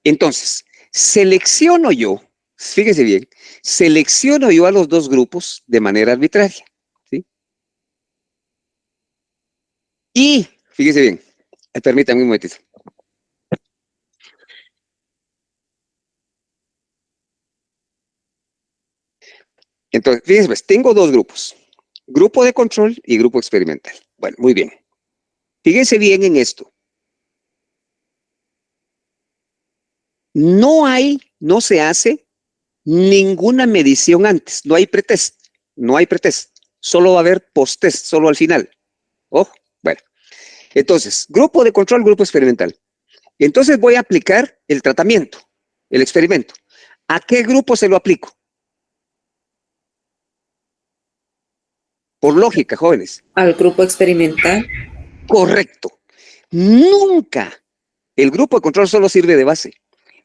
Entonces, selecciono yo, fíjese bien, selecciono yo a los dos grupos de manera arbitraria. ¿Sí? Y, fíjese bien, permítanme un momentito. Entonces, fíjense, pues, tengo dos grupos, grupo de control y grupo experimental. Bueno, muy bien. Fíjense bien en esto. No se hace ninguna medición antes, no hay pretest, solo va a haber post-test, solo al final. Ojo, bueno. Entonces, grupo de control, grupo experimental. Entonces voy a aplicar el tratamiento, el experimento. ¿A qué grupo se lo aplico? Por lógica, jóvenes. Al grupo experimental. Correcto. Nunca, el grupo de control solo sirve de base.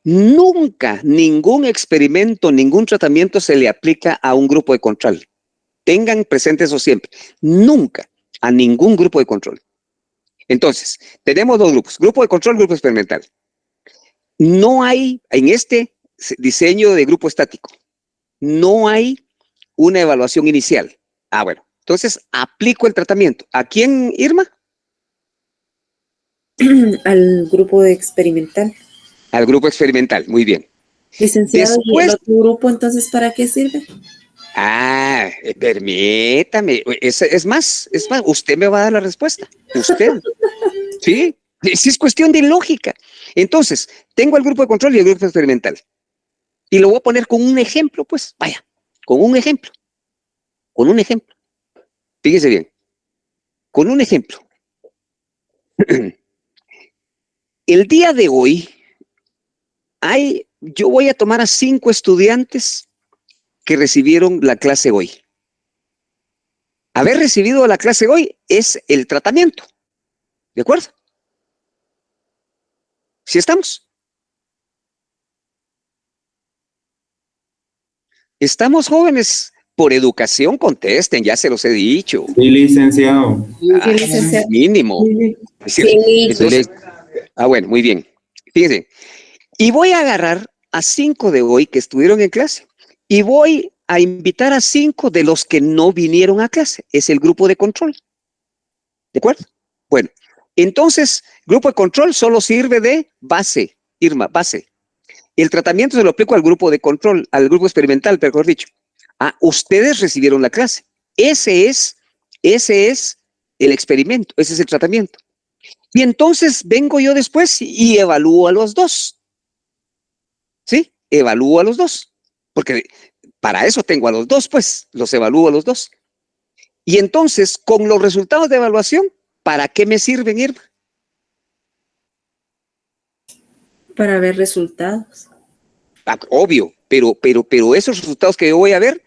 Nunca, ningún experimento, ningún tratamiento se le aplica a un grupo de control. Tengan presente eso siempre. Nunca a ningún grupo de control. Entonces, tenemos dos grupos, grupo de control, grupo experimental. No hay, en este diseño de grupo estático, no hay una evaluación inicial. Bueno, entonces aplico el tratamiento. ¿A quién, Irma? Al grupo experimental. Al grupo experimental, muy bien. Licenciado, ¿y el otro grupo entonces para qué sirve? Permítame, es más, usted me va a dar la respuesta, usted, ¿sí? Es cuestión de lógica. Entonces, tengo el grupo de control y el grupo experimental, y lo voy a poner con un ejemplo, pues, vaya, con un ejemplo, fíjese bien, con un ejemplo. El día de hoy, yo voy a tomar a 5 estudiantes que recibieron la clase hoy. Haber recibido la clase hoy es el tratamiento. ¿De acuerdo? ¿Sí estamos? Estamos jóvenes. Por educación contesten, ya se los he dicho. Sí, licenciado. Mínimo. Es decir, entonces, bueno, muy bien. Fíjense. Y voy a agarrar a 5 de hoy que estuvieron en clase. Y voy a invitar a 5 de los que no vinieron a clase. Es el grupo de control. ¿De acuerdo? Bueno, entonces, grupo de control solo sirve de base, Irma, base. El tratamiento se lo aplico al grupo de control, al grupo experimental, mejor dicho. Ustedes recibieron la clase. Ese es el experimento, ese es el tratamiento. Y entonces vengo yo después y evalúo a los dos. ¿Sí? Evalúo a los dos. Porque para eso tengo a los dos, pues, los evalúo a los dos. Y entonces, con los resultados de evaluación, ¿para qué me sirven, Irma? Para ver resultados. Obvio, pero esos resultados que yo voy a ver,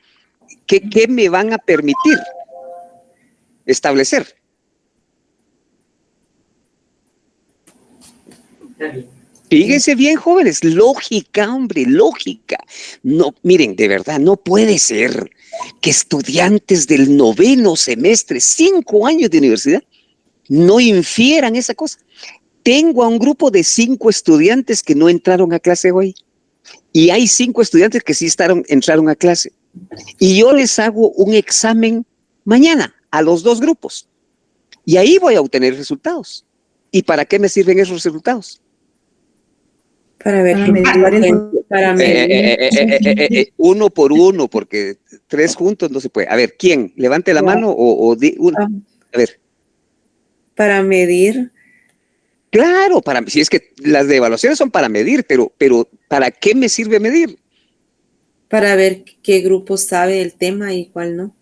¿qué me van a permitir establecer? Fíjense bien, jóvenes, lógica, hombre, lógica. No, miren, de verdad, no puede ser que estudiantes del 9º semestre, 5 años de universidad, no infieran esa cosa. Tengo a un grupo de 5 estudiantes que no entraron a clase hoy. Y hay 5 estudiantes que sí entraron a clase. Y yo les hago un examen mañana a los 2 grupos. Y ahí voy a obtener resultados. ¿Y para qué me sirven esos resultados? Para ver para medir. Uno por uno, porque 3 juntos no se puede. A ver, ¿quién? Levante la mano o uno. A ver. Para medir. Claro, si es que las de evaluaciones son para medir, pero ¿para qué me sirve medir? Para ver qué grupo sabe el tema y cuál no.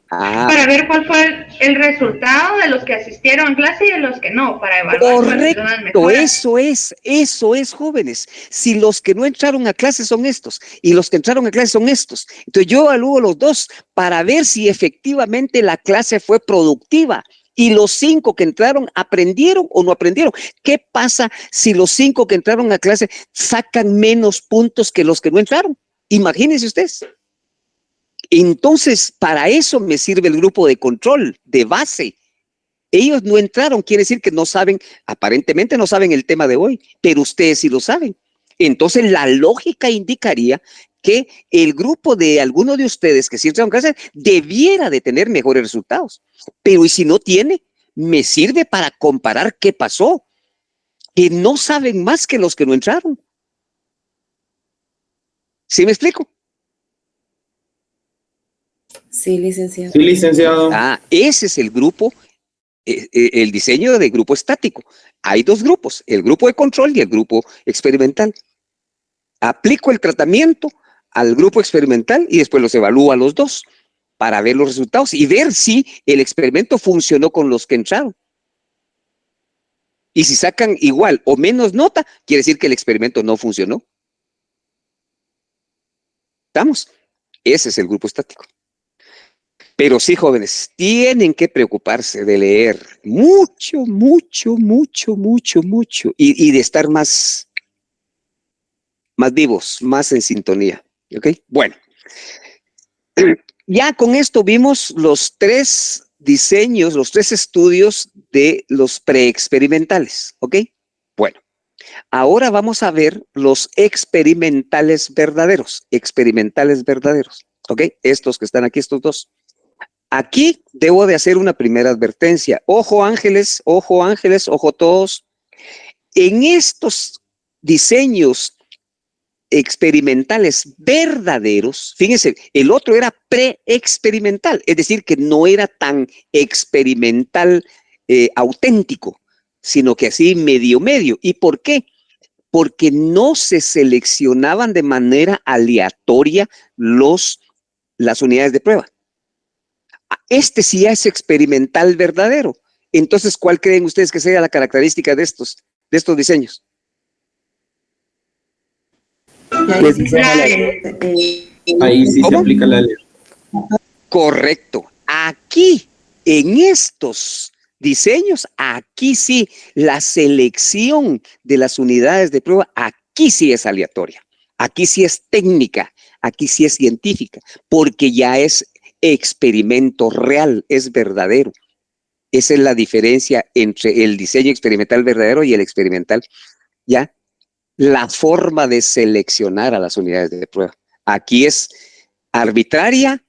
Para ver cuál fue el resultado de los que asistieron a clase y de los que no, para evaluar cuáles son las mejoras. Eso es, jóvenes. Si los que no entraron a clase son estos y los que entraron a clase son estos, entonces yo evalúo los dos para ver si efectivamente la clase fue productiva. Y los 5 que entraron, ¿aprendieron o no aprendieron? ¿Qué pasa si los 5 que entraron a clase sacan menos puntos que los que no entraron? Imagínense ustedes. Entonces, para eso me sirve el grupo de control, de base. Ellos no entraron, quiere decir que no saben, aparentemente no saben el tema de hoy, pero ustedes sí lo saben. Entonces, la lógica indicaría que el grupo de alguno de ustedes que sí entraron a clase debiera de tener mejores resultados. Pero ¿y si no tiene? Me sirve para comparar qué pasó. Que no saben más que los que no entraron. ¿Sí me explico? Sí, licenciado. Sí, licenciado. Ese es el grupo, el diseño de grupo estático. Hay 2 grupos, el grupo de control y el grupo experimental. Aplico el tratamiento al grupo experimental y después los evalúo a los 2 para ver los resultados y ver si el experimento funcionó con los que entraron. Y si sacan igual o menos nota, quiere decir que el experimento no funcionó. ¿Estamos? Ese es el grupo estático. Pero sí, jóvenes, tienen que preocuparse de leer mucho y de estar más vivos, más en sintonía. ¿Ok? Bueno, ya con esto vimos los 3 diseños, los 3 estudios de los preexperimentales. ¿Ok? Bueno, ahora vamos a ver los experimentales verdaderos. ¿Ok? Estos que están aquí, estos 2. Aquí debo de hacer una primera advertencia. Ojo ángeles, ojo todos. En estos diseños experimentales verdaderos, fíjense, el otro era preexperimental, es decir, que no era tan experimental auténtico, sino que así medio. ¿Y por qué? Porque no se seleccionaban de manera aleatoria las unidades de prueba. Este sí es experimental verdadero. Entonces, ¿cuál creen ustedes que sea la característica de estos diseños? Ahí sí se aplica la ley. Correcto. Aquí, en estos diseños, aquí sí, la selección de las unidades de prueba, aquí sí es aleatoria, aquí sí es técnica, aquí sí es científica, porque ya es experimento real, es verdadero. Esa es la diferencia entre el diseño experimental verdadero y el experimental, ¿ya? La forma de seleccionar a las unidades de prueba. Aquí es arbitraria,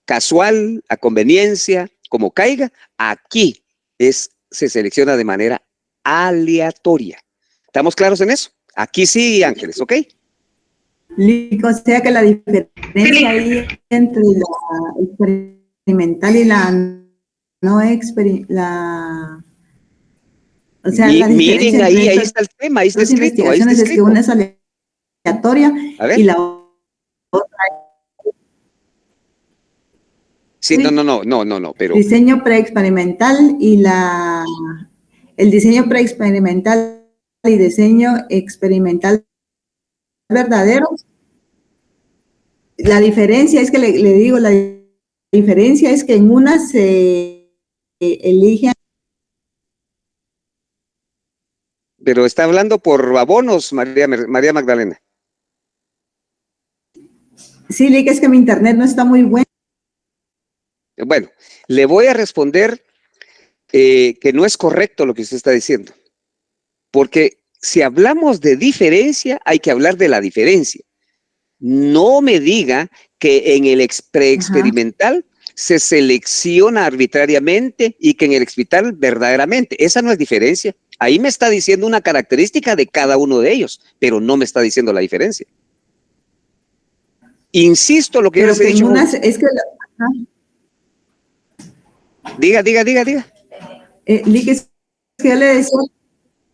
casual, a conveniencia, como caiga. Aquí se selecciona de manera aleatoria. ¿Estamos claros en eso? Aquí sí, Ángeles, ¿ok? O sea que la diferencia ahí entre la experimental y la no experimental, o sea, la diferencia miren, ahí entre está el tema, ahí está dos escrito. investigaciones es que una es aleatoria y la otra sí, no, pero diseño preexperimental y el diseño preexperimental y diseño experimental verdadero. La diferencia es que le digo, la diferencia es que en una se elige. Pero está hablando por abonos, María Magdalena. Sí, Lick, es que mi internet no está muy bueno. Bueno, le voy a responder que no es correcto lo que usted está diciendo. Porque si hablamos de diferencia, hay que hablar de la diferencia. No me diga que en el preexperimental se selecciona arbitrariamente y que en el experimental verdaderamente. Esa no es diferencia. Ahí me está diciendo una característica de cada uno de ellos, pero no me está diciendo la diferencia. Insisto lo que yo les he dicho. Es que Diga. Lick, es que yo le decía,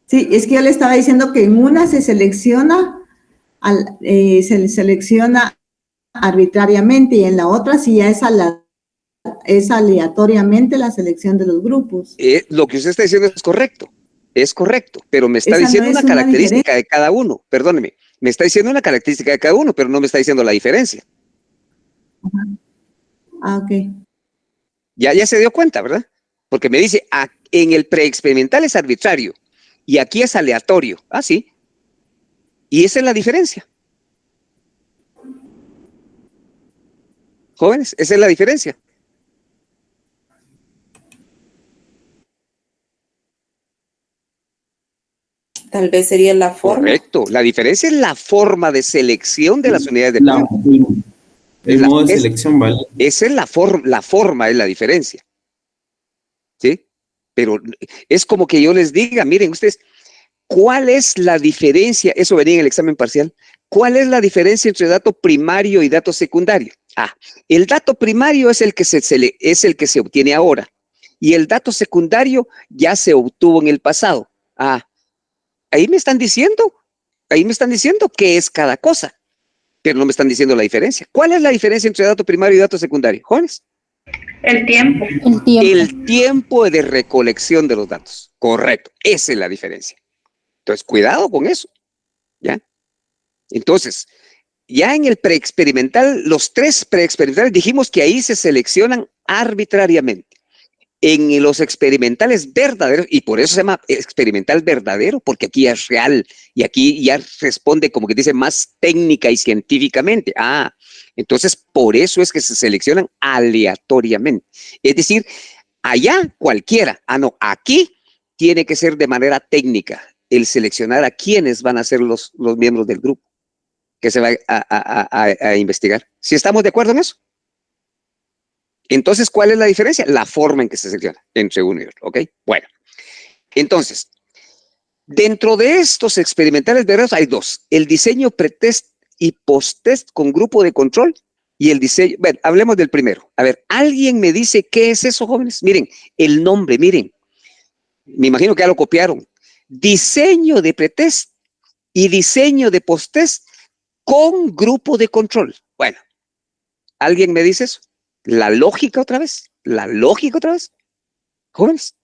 sí, es que yo le estaba diciendo que en una se selecciona arbitrariamente y en la otra sí ya es aleatoriamente la selección de los grupos. Lo que usted está diciendo es correcto, pero me está diciendo una característica de cada uno, perdóneme, me está diciendo una característica de cada uno, pero no me está diciendo la diferencia. Ok. Ya se dio cuenta, ¿verdad? Porque me dice, en el preexperimental es arbitrario y aquí es aleatorio. Ah, sí. Y esa es la diferencia. Jóvenes, esa es la diferencia. Tal vez sería la forma. Correcto. La diferencia es la forma de selección de las unidades de prueba. El modo de selección, ¿vale? Esa es la forma, es la diferencia. ¿Sí? Pero es como que yo les diga, miren ustedes, ¿cuál es la diferencia? Eso venía en el examen parcial. ¿Cuál es la diferencia entre dato primario y dato secundario? El dato primario es el que se obtiene ahora y el dato secundario ya se obtuvo en el pasado. Ahí me están diciendo qué es cada cosa, pero no me están diciendo la diferencia. ¿Cuál es la diferencia entre dato primario y dato secundario, jóvenes? El tiempo. El tiempo de recolección de los datos. Correcto, esa es la diferencia. Entonces, cuidado con eso, ¿ya? Entonces, ya en el preexperimental, los 3 preexperimentales dijimos que ahí se seleccionan arbitrariamente. En los experimentales verdaderos, y por eso se llama experimental verdadero, porque aquí es real y aquí ya responde, como que dice, más técnica y científicamente. Entonces por eso es que se seleccionan aleatoriamente. Es decir, allá cualquiera. No, aquí tiene que ser de manera técnica el seleccionar a quiénes van a ser los miembros del grupo que se va a investigar. ¿Sí estamos de acuerdo en eso? Entonces, ¿cuál es la diferencia? La forma en que se selecciona entre uno y otro, ¿ok? Bueno, entonces, dentro de estos experimentales verdaderos hay 2. El diseño pretest y posttest con grupo de control y el diseño... Bueno, hablemos del primero. A ver, ¿alguien me dice qué es eso, jóvenes? Miren, el nombre, miren. Me imagino que ya lo copiaron. Diseño de pretest y diseño de posttest con grupo de control. Bueno, ¿alguien me dice eso? ¿La lógica otra vez? Jóvenes.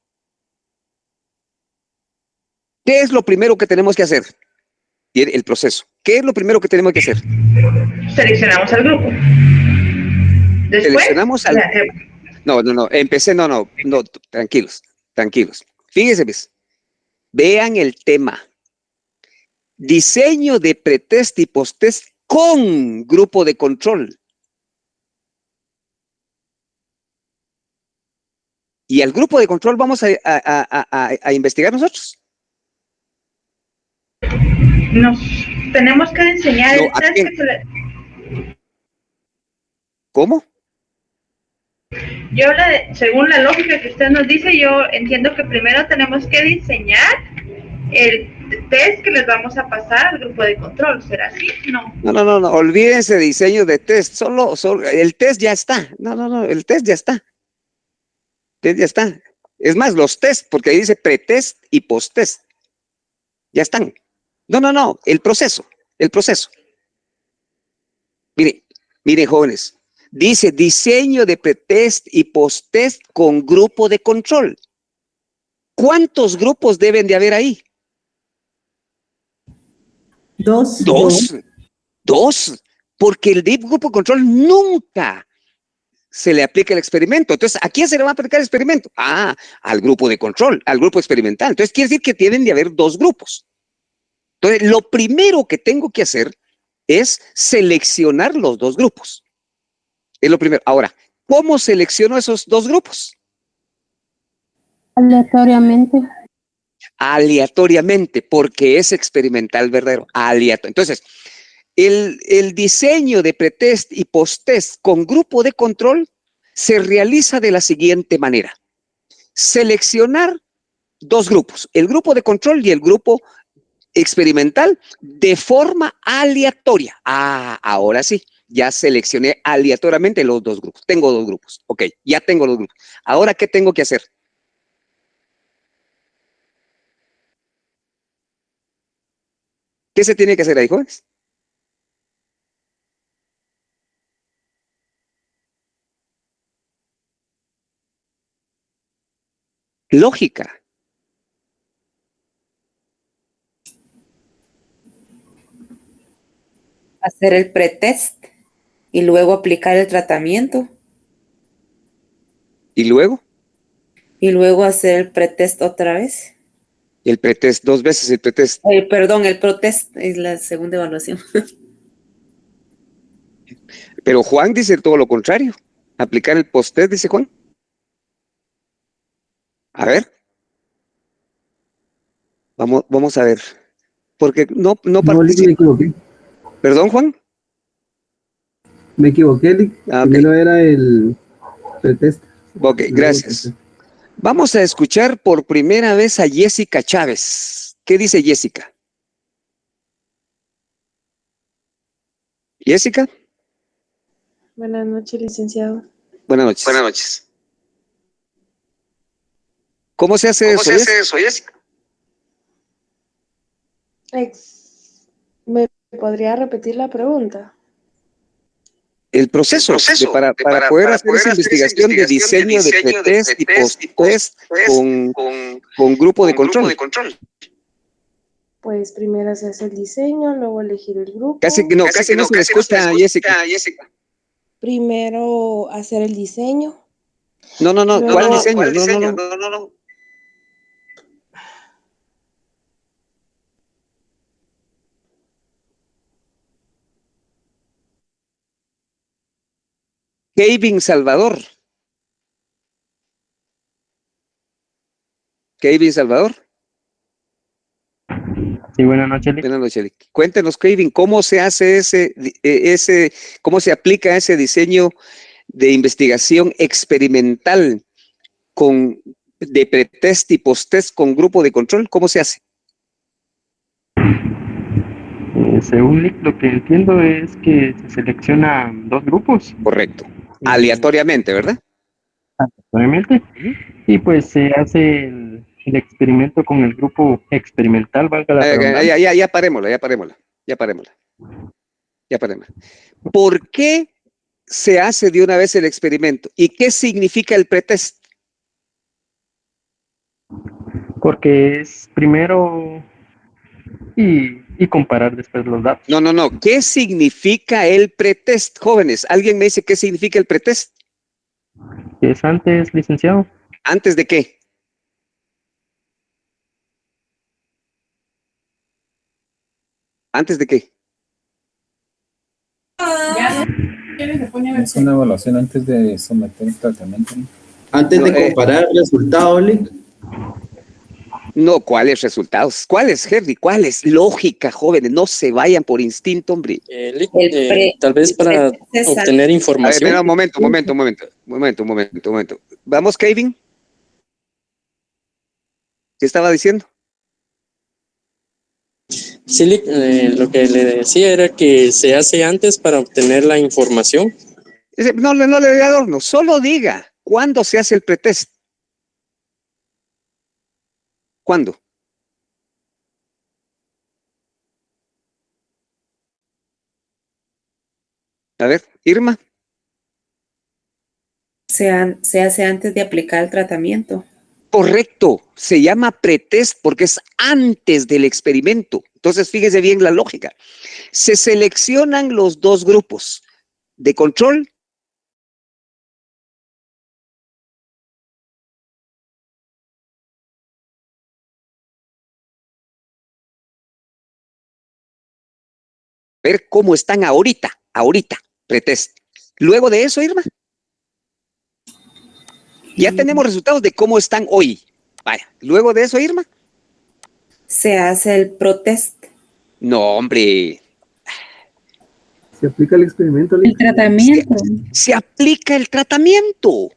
¿Qué es lo primero que tenemos que hacer? El proceso. ¿Qué es lo primero que tenemos que hacer? Seleccionamos al grupo. Después, seleccionamos al... No, tranquilos. Fíjense, pues, vean el tema. Diseño de pretest y posttest con grupo de control. Y al grupo de control vamos a investigar nosotros. nos tenemos que enseñar No, el test que se le... ¿Cómo? Según la lógica que usted nos dice, yo entiendo que primero tenemos que diseñar el test que les vamos a pasar al grupo de control. ¿Será así? No. No, olvídense de diseño de test, solo el test ya está. No, el test ya está. Es más, los test, porque ahí dice pretest y posttest. Ya están. No, el proceso. Miren, jóvenes. Dice diseño de pretest y posttest con grupo de control. ¿Cuántos grupos deben de haber ahí? Dos. Dos, porque el deep grupo de control nunca se le aplica el experimento. Entonces, ¿a quién se le va a aplicar el experimento? Al grupo de control, al grupo experimental. Entonces, quiere decir que tienen de haber dos grupos. Entonces, lo primero que tengo que hacer es seleccionar los dos grupos. Es lo primero. Ahora, ¿cómo selecciono esos dos grupos? Aleatoriamente, porque es experimental verdadero. Entonces, el diseño de pretest y posttest con grupo de control se realiza de la siguiente manera. Seleccionar dos grupos, el grupo de control y el grupo experimental, de forma aleatoria. Ahora sí, ya seleccioné aleatoriamente los dos grupos. Tengo dos grupos. Ok, ya tengo los grupos. Ahora, ¿qué tengo que hacer? ¿Qué se tiene que hacer ahí, jóvenes? Lógica. Hacer el pretest y luego aplicar el tratamiento. ¿Y luego? Y luego hacer el pretest otra vez. El pretest, 2 veces el pretest. Perdón, el protest es la segunda evaluación. Pero Juan dice todo lo contrario. Aplicar el posttest, dice Juan. A ver. Vamos a ver. Porque no participa. Me equivoqué. ¿Perdón, Juan? Me equivoqué, primero era el pretest. Ok, gracias. Vamos a escuchar por primera vez a Jessica Chávez. ¿Qué dice Jessica? ¿Jessica? Buenas noches, licenciado. Buenas noches. ¿Cómo se hace eso, Jessica? ¿Me podría repetir la pregunta? El proceso para poder hacer esa investigación de diseño de pretest y posttest con grupo de control. Pues primero se hace el diseño, luego elegir el grupo. Casi no se le escucha, Jessica. Primero hacer el diseño. No. Luego, ¿Cuál diseño? No. Kevin Salvador. Sí, buenas noches. Buenas noches. Cuéntenos, Kevin, ¿cómo se hace cómo se aplica ese diseño de investigación experimental de pretest y posttest con grupo de control? ¿Cómo se hace? Según lo que entiendo es que se seleccionan dos grupos. Correcto. Aleatoriamente, ¿verdad? Aleatoriamente. Y pues se hace el experimento con el grupo experimental, valga la redundancia. Ya parémosla. ¿Por qué se hace de una vez el experimento? ¿Y qué significa el pretest? Porque es primero y y comparar después los datos. No. ¿Qué significa el pretest, jóvenes? ¿Alguien me dice qué significa el pretest? ¿Qué es antes, licenciado? ¿Antes de qué? ¿Antes de qué? Es una evaluación antes de someter el tratamiento, ¿no? Antes de comparar resultados, Lee. No, ¿cuáles resultados? ¿Cuáles, Henry? ¿Cuáles? Lógica, jóvenes, no se vayan por instinto, hombre. Tal vez para obtener A ver, información. espera, un momento. ¿Vamos, Kevin? ¿Qué estaba diciendo? Sí, lo que le decía era que se hace antes para obtener la información. No le dé adorno, solo diga cuándo se hace el pretest. ¿Cuándo? A ver, Irma. Se hace antes de aplicar el tratamiento. Correcto, se llama pretest porque es antes del experimento. Entonces, fíjese bien la lógica. Se seleccionan los dos grupos de control ver cómo están ahorita, pretest. Luego de eso, Irma, ya tenemos resultados de cómo están hoy. Vaya, luego de eso, Irma. Se hace el protest. No, hombre. Se aplica el experimento. El tratamiento. Se aplica el tratamiento.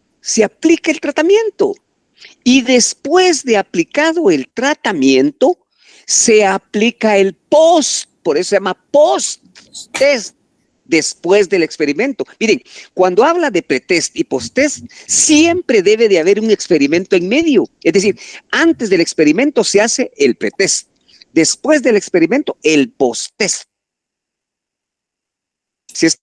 Y después de aplicado el tratamiento, se aplica el post. Por eso se llama post-test. Después del experimento. Miren, cuando habla de pretest y posttest, siempre debe de haber un experimento en medio. Es decir, antes del experimento se hace el pretest. Después del experimento, el posttest. Si es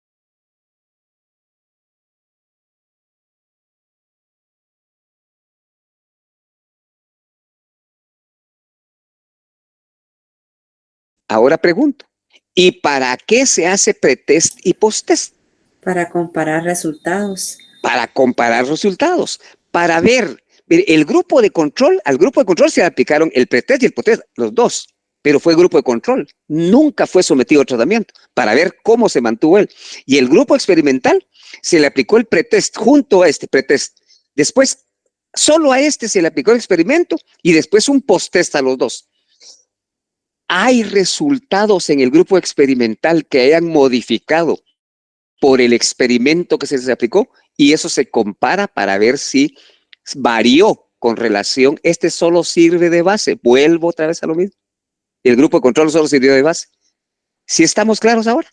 Ahora pregunto, ¿y para qué se hace pretest y posttest? Para comparar resultados. Para comparar resultados, para ver el grupo de control, al grupo de control se le aplicaron el pretest y el posttest, los dos, pero fue grupo de control, nunca fue sometido a tratamiento, para ver cómo se mantuvo él. Y el grupo experimental se le aplicó el pretest junto a este pretest. Después, solo a este se le aplicó el experimento y después un posttest a los dos. ¿Hay resultados en el grupo experimental que hayan modificado por el experimento que se les aplicó? Y eso se compara para ver si varió con relación. Este solo sirve de base. Vuelvo otra vez a lo mismo. El grupo de control solo sirvió de base. ¿Sí estamos claros ahora?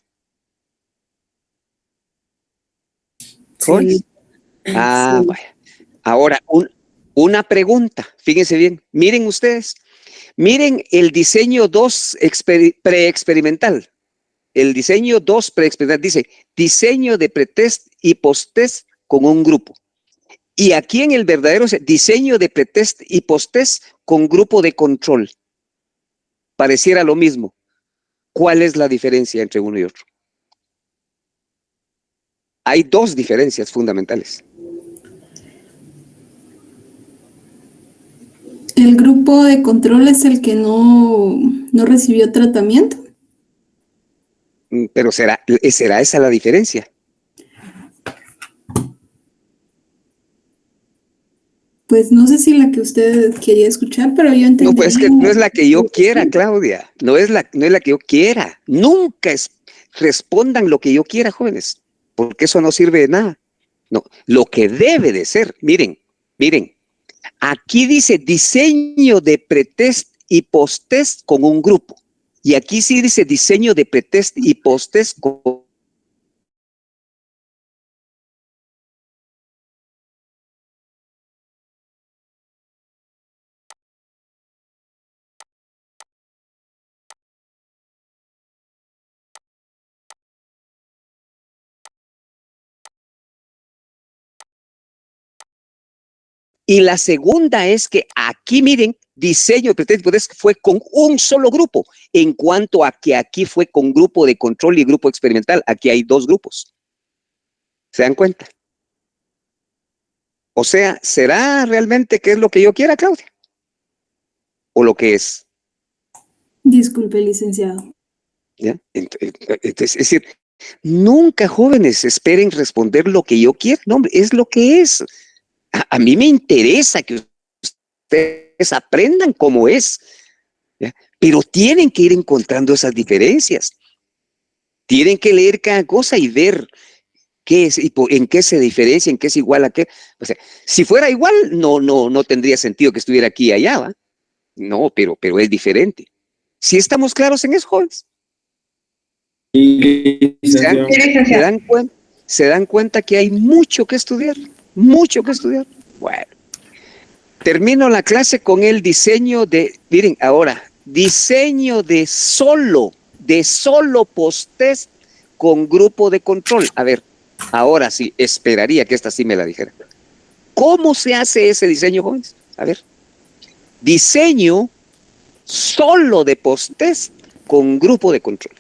Sí. Ah, Sí. vaya. Ahora, una pregunta. Fíjense bien. Miren ustedes. Miren el diseño 2 preexperimental. El diseño 2 preexperimental dice diseño de pretest y posttest con un grupo. Y aquí en el verdadero diseño de pretest y posttest con grupo de control. Pareciera lo mismo. ¿Cuál es la diferencia entre uno y otro? Hay dos diferencias fundamentales. El grupo de control es el que no recibió tratamiento. Pero ¿será esa la diferencia? Pues no sé si la que usted quería escuchar, pero yo entendí. No, pues es que no es la que yo quiera, Claudia. No es la que yo quiera. Nunca respondan lo que yo quiera, jóvenes, porque eso no sirve de nada. No, lo que debe de ser, miren, aquí dice diseño de pretest y posttest con un grupo. Y aquí sí dice diseño de pretest y posttest con Y la segunda es que aquí, miren, diseño de pretextos fue con un solo grupo, en cuanto a que aquí fue con grupo de control y grupo experimental. Aquí hay 2 grupos. ¿Se dan cuenta? O sea, ¿será realmente que es lo que yo quiera, Claudia? ¿O lo que es? Disculpe, licenciado. ¿Ya? Entonces, es decir, nunca, jóvenes, esperen responder lo que yo quiero. No, hombre, es lo que es. A mí me interesa que ustedes aprendan cómo es, ¿ya? Pero tienen que ir encontrando esas diferencias. Tienen que leer cada cosa y ver qué es, y en qué se diferencia, en qué es igual a qué. O sea, si fuera igual, no tendría sentido que estuviera aquí y allá, ¿va? No, pero es diferente. ¿Sí estamos claros en eso, jóvenes? ¿Se dan cuenta que hay mucho que estudiar? Mucho que estudiar. Bueno, termino la clase con el diseño de, miren, ahora, diseño de solo post-test con grupo de control. A ver, ahora sí, esperaría que esta sí me la dijera. ¿Cómo se hace ese diseño, jóvenes? A ver, diseño solo de post-test con grupo de control.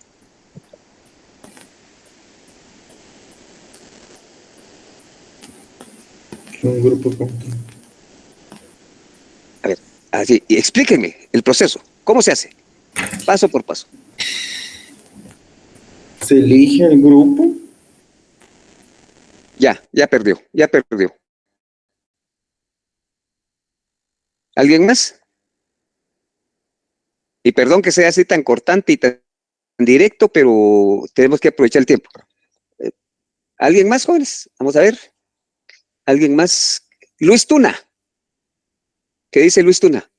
Un grupo control. A ver, así, explíquenme el proceso. ¿Cómo se hace? Paso por paso. ¿Se elige el grupo? Ya perdió. ¿Alguien más? Y perdón que sea así tan cortante y tan directo, pero tenemos que aprovechar el tiempo. ¿Alguien más, jóvenes? Vamos a ver. ¿Alguien más? Luis Tuna. ¿Qué dice Luis Tuna?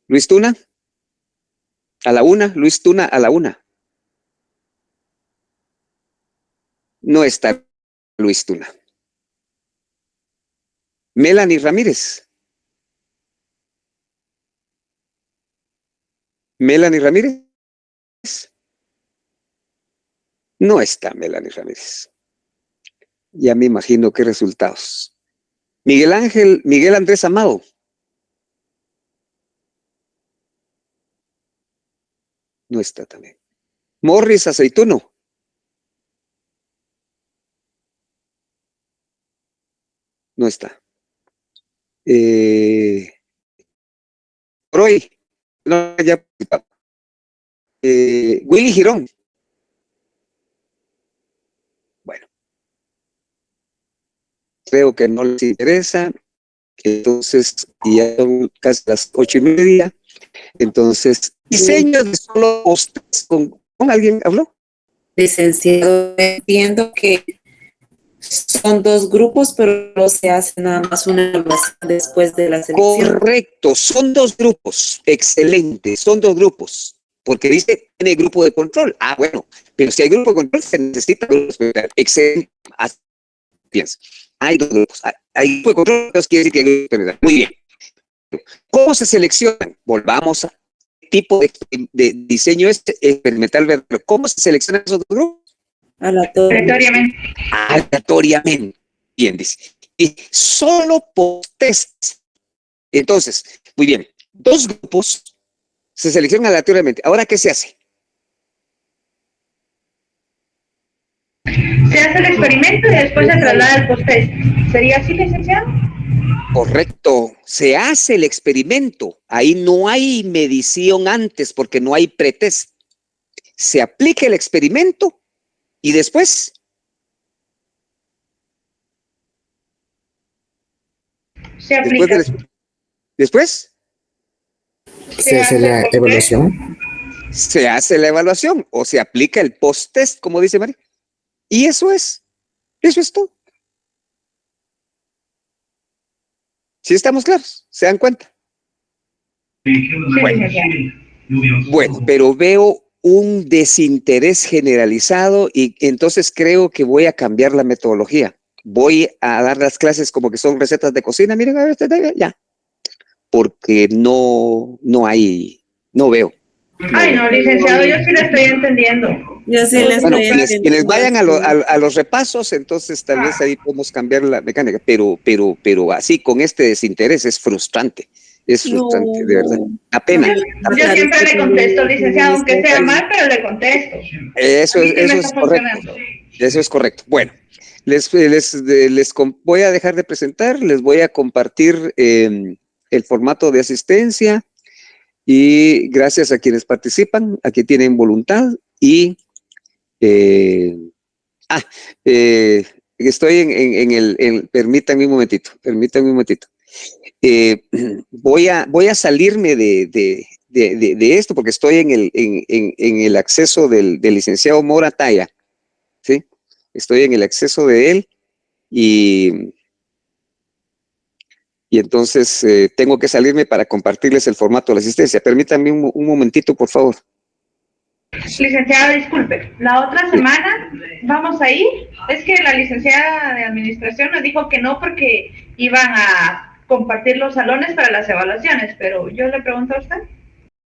Luis Tuna. A la 1. Luis Tuna a la 1. No está Luis Tuna. Melanie Ramírez. Melanie Ramírez. No está Melanie Ramírez. Ya me imagino qué resultados. Miguel Andrés Amado. No está también. Morris Aceituno. No está. Roy. No, ya. Willy Girón. Bueno. Creo que no les interesa. Entonces, ya son casi las 8:30. Entonces, diseño de solo post-test ¿con alguien habló? Licenciado, entiendo que son 2 grupos, pero no se hace nada más una evaluación después de la selección. Correcto, son 2 grupos. Excelente, son 2 grupos. Porque dice, tiene grupo de control. Ah, bueno, pero si hay grupo de control, se necesita grupo experimental. Excelente. Piensa. Hay 2 grupos. Hay grupo de control, entonces quiere decir que hay grupo experimental. Muy bien. ¿Cómo se seleccionan? Volvamos a tipo de diseño experimental verdadero. ¿Cómo se seleccionan esos 2 grupos? Aleatoriamente. Aleatoriamente. Bien, dice. Y solo post-test. Entonces, muy bien, 2 grupos se seleccionan aleatoriamente. ¿Ahora qué se hace? Se hace el experimento y después se traslada al post-test. ¿Sería así, licenciado? Correcto, se hace el experimento. Ahí no hay medición antes porque no hay pretest. Se aplica el experimento y después Se aplica. Después se hace la evaluación. Se hace la evaluación o se aplica el post-test, como dice María. Y eso es todo. ¿Sí estamos claros? ¿Se dan cuenta? Bueno, pero veo un desinterés generalizado y entonces creo que voy a cambiar la metodología. Voy a dar las clases como que son recetas de cocina. Miren, a ver, ya. Porque no veo. Ay, no, licenciado, yo sí lo estoy entendiendo. Yo sí les Bueno, estoy quienes vayan a los repasos, entonces tal vez ahí podemos cambiar la mecánica, pero así con este desinterés es frustrante, de verdad, da pena. Yo siempre le contesto, licenciado, aunque sea mal, pero le contesto. Eso A mí sí me es está correcto. funcionando. Eso es correcto. Bueno, voy a dejar de presentar, les voy a compartir el formato de asistencia y gracias a quienes participan, a quienes tienen voluntad y estoy permítanme un momentito. Voy a salirme de esto porque estoy en el acceso del licenciado Mora Taya, ¿sí? Estoy en el acceso de él y entonces tengo que salirme para compartirles el formato de la asistencia. Permítanme un momentito, por favor. Licenciada, disculpe, la otra semana vamos a ir. Es que la licenciada de administración nos dijo que no porque iban a compartir los salones para las evaluaciones, pero yo le pregunto a usted.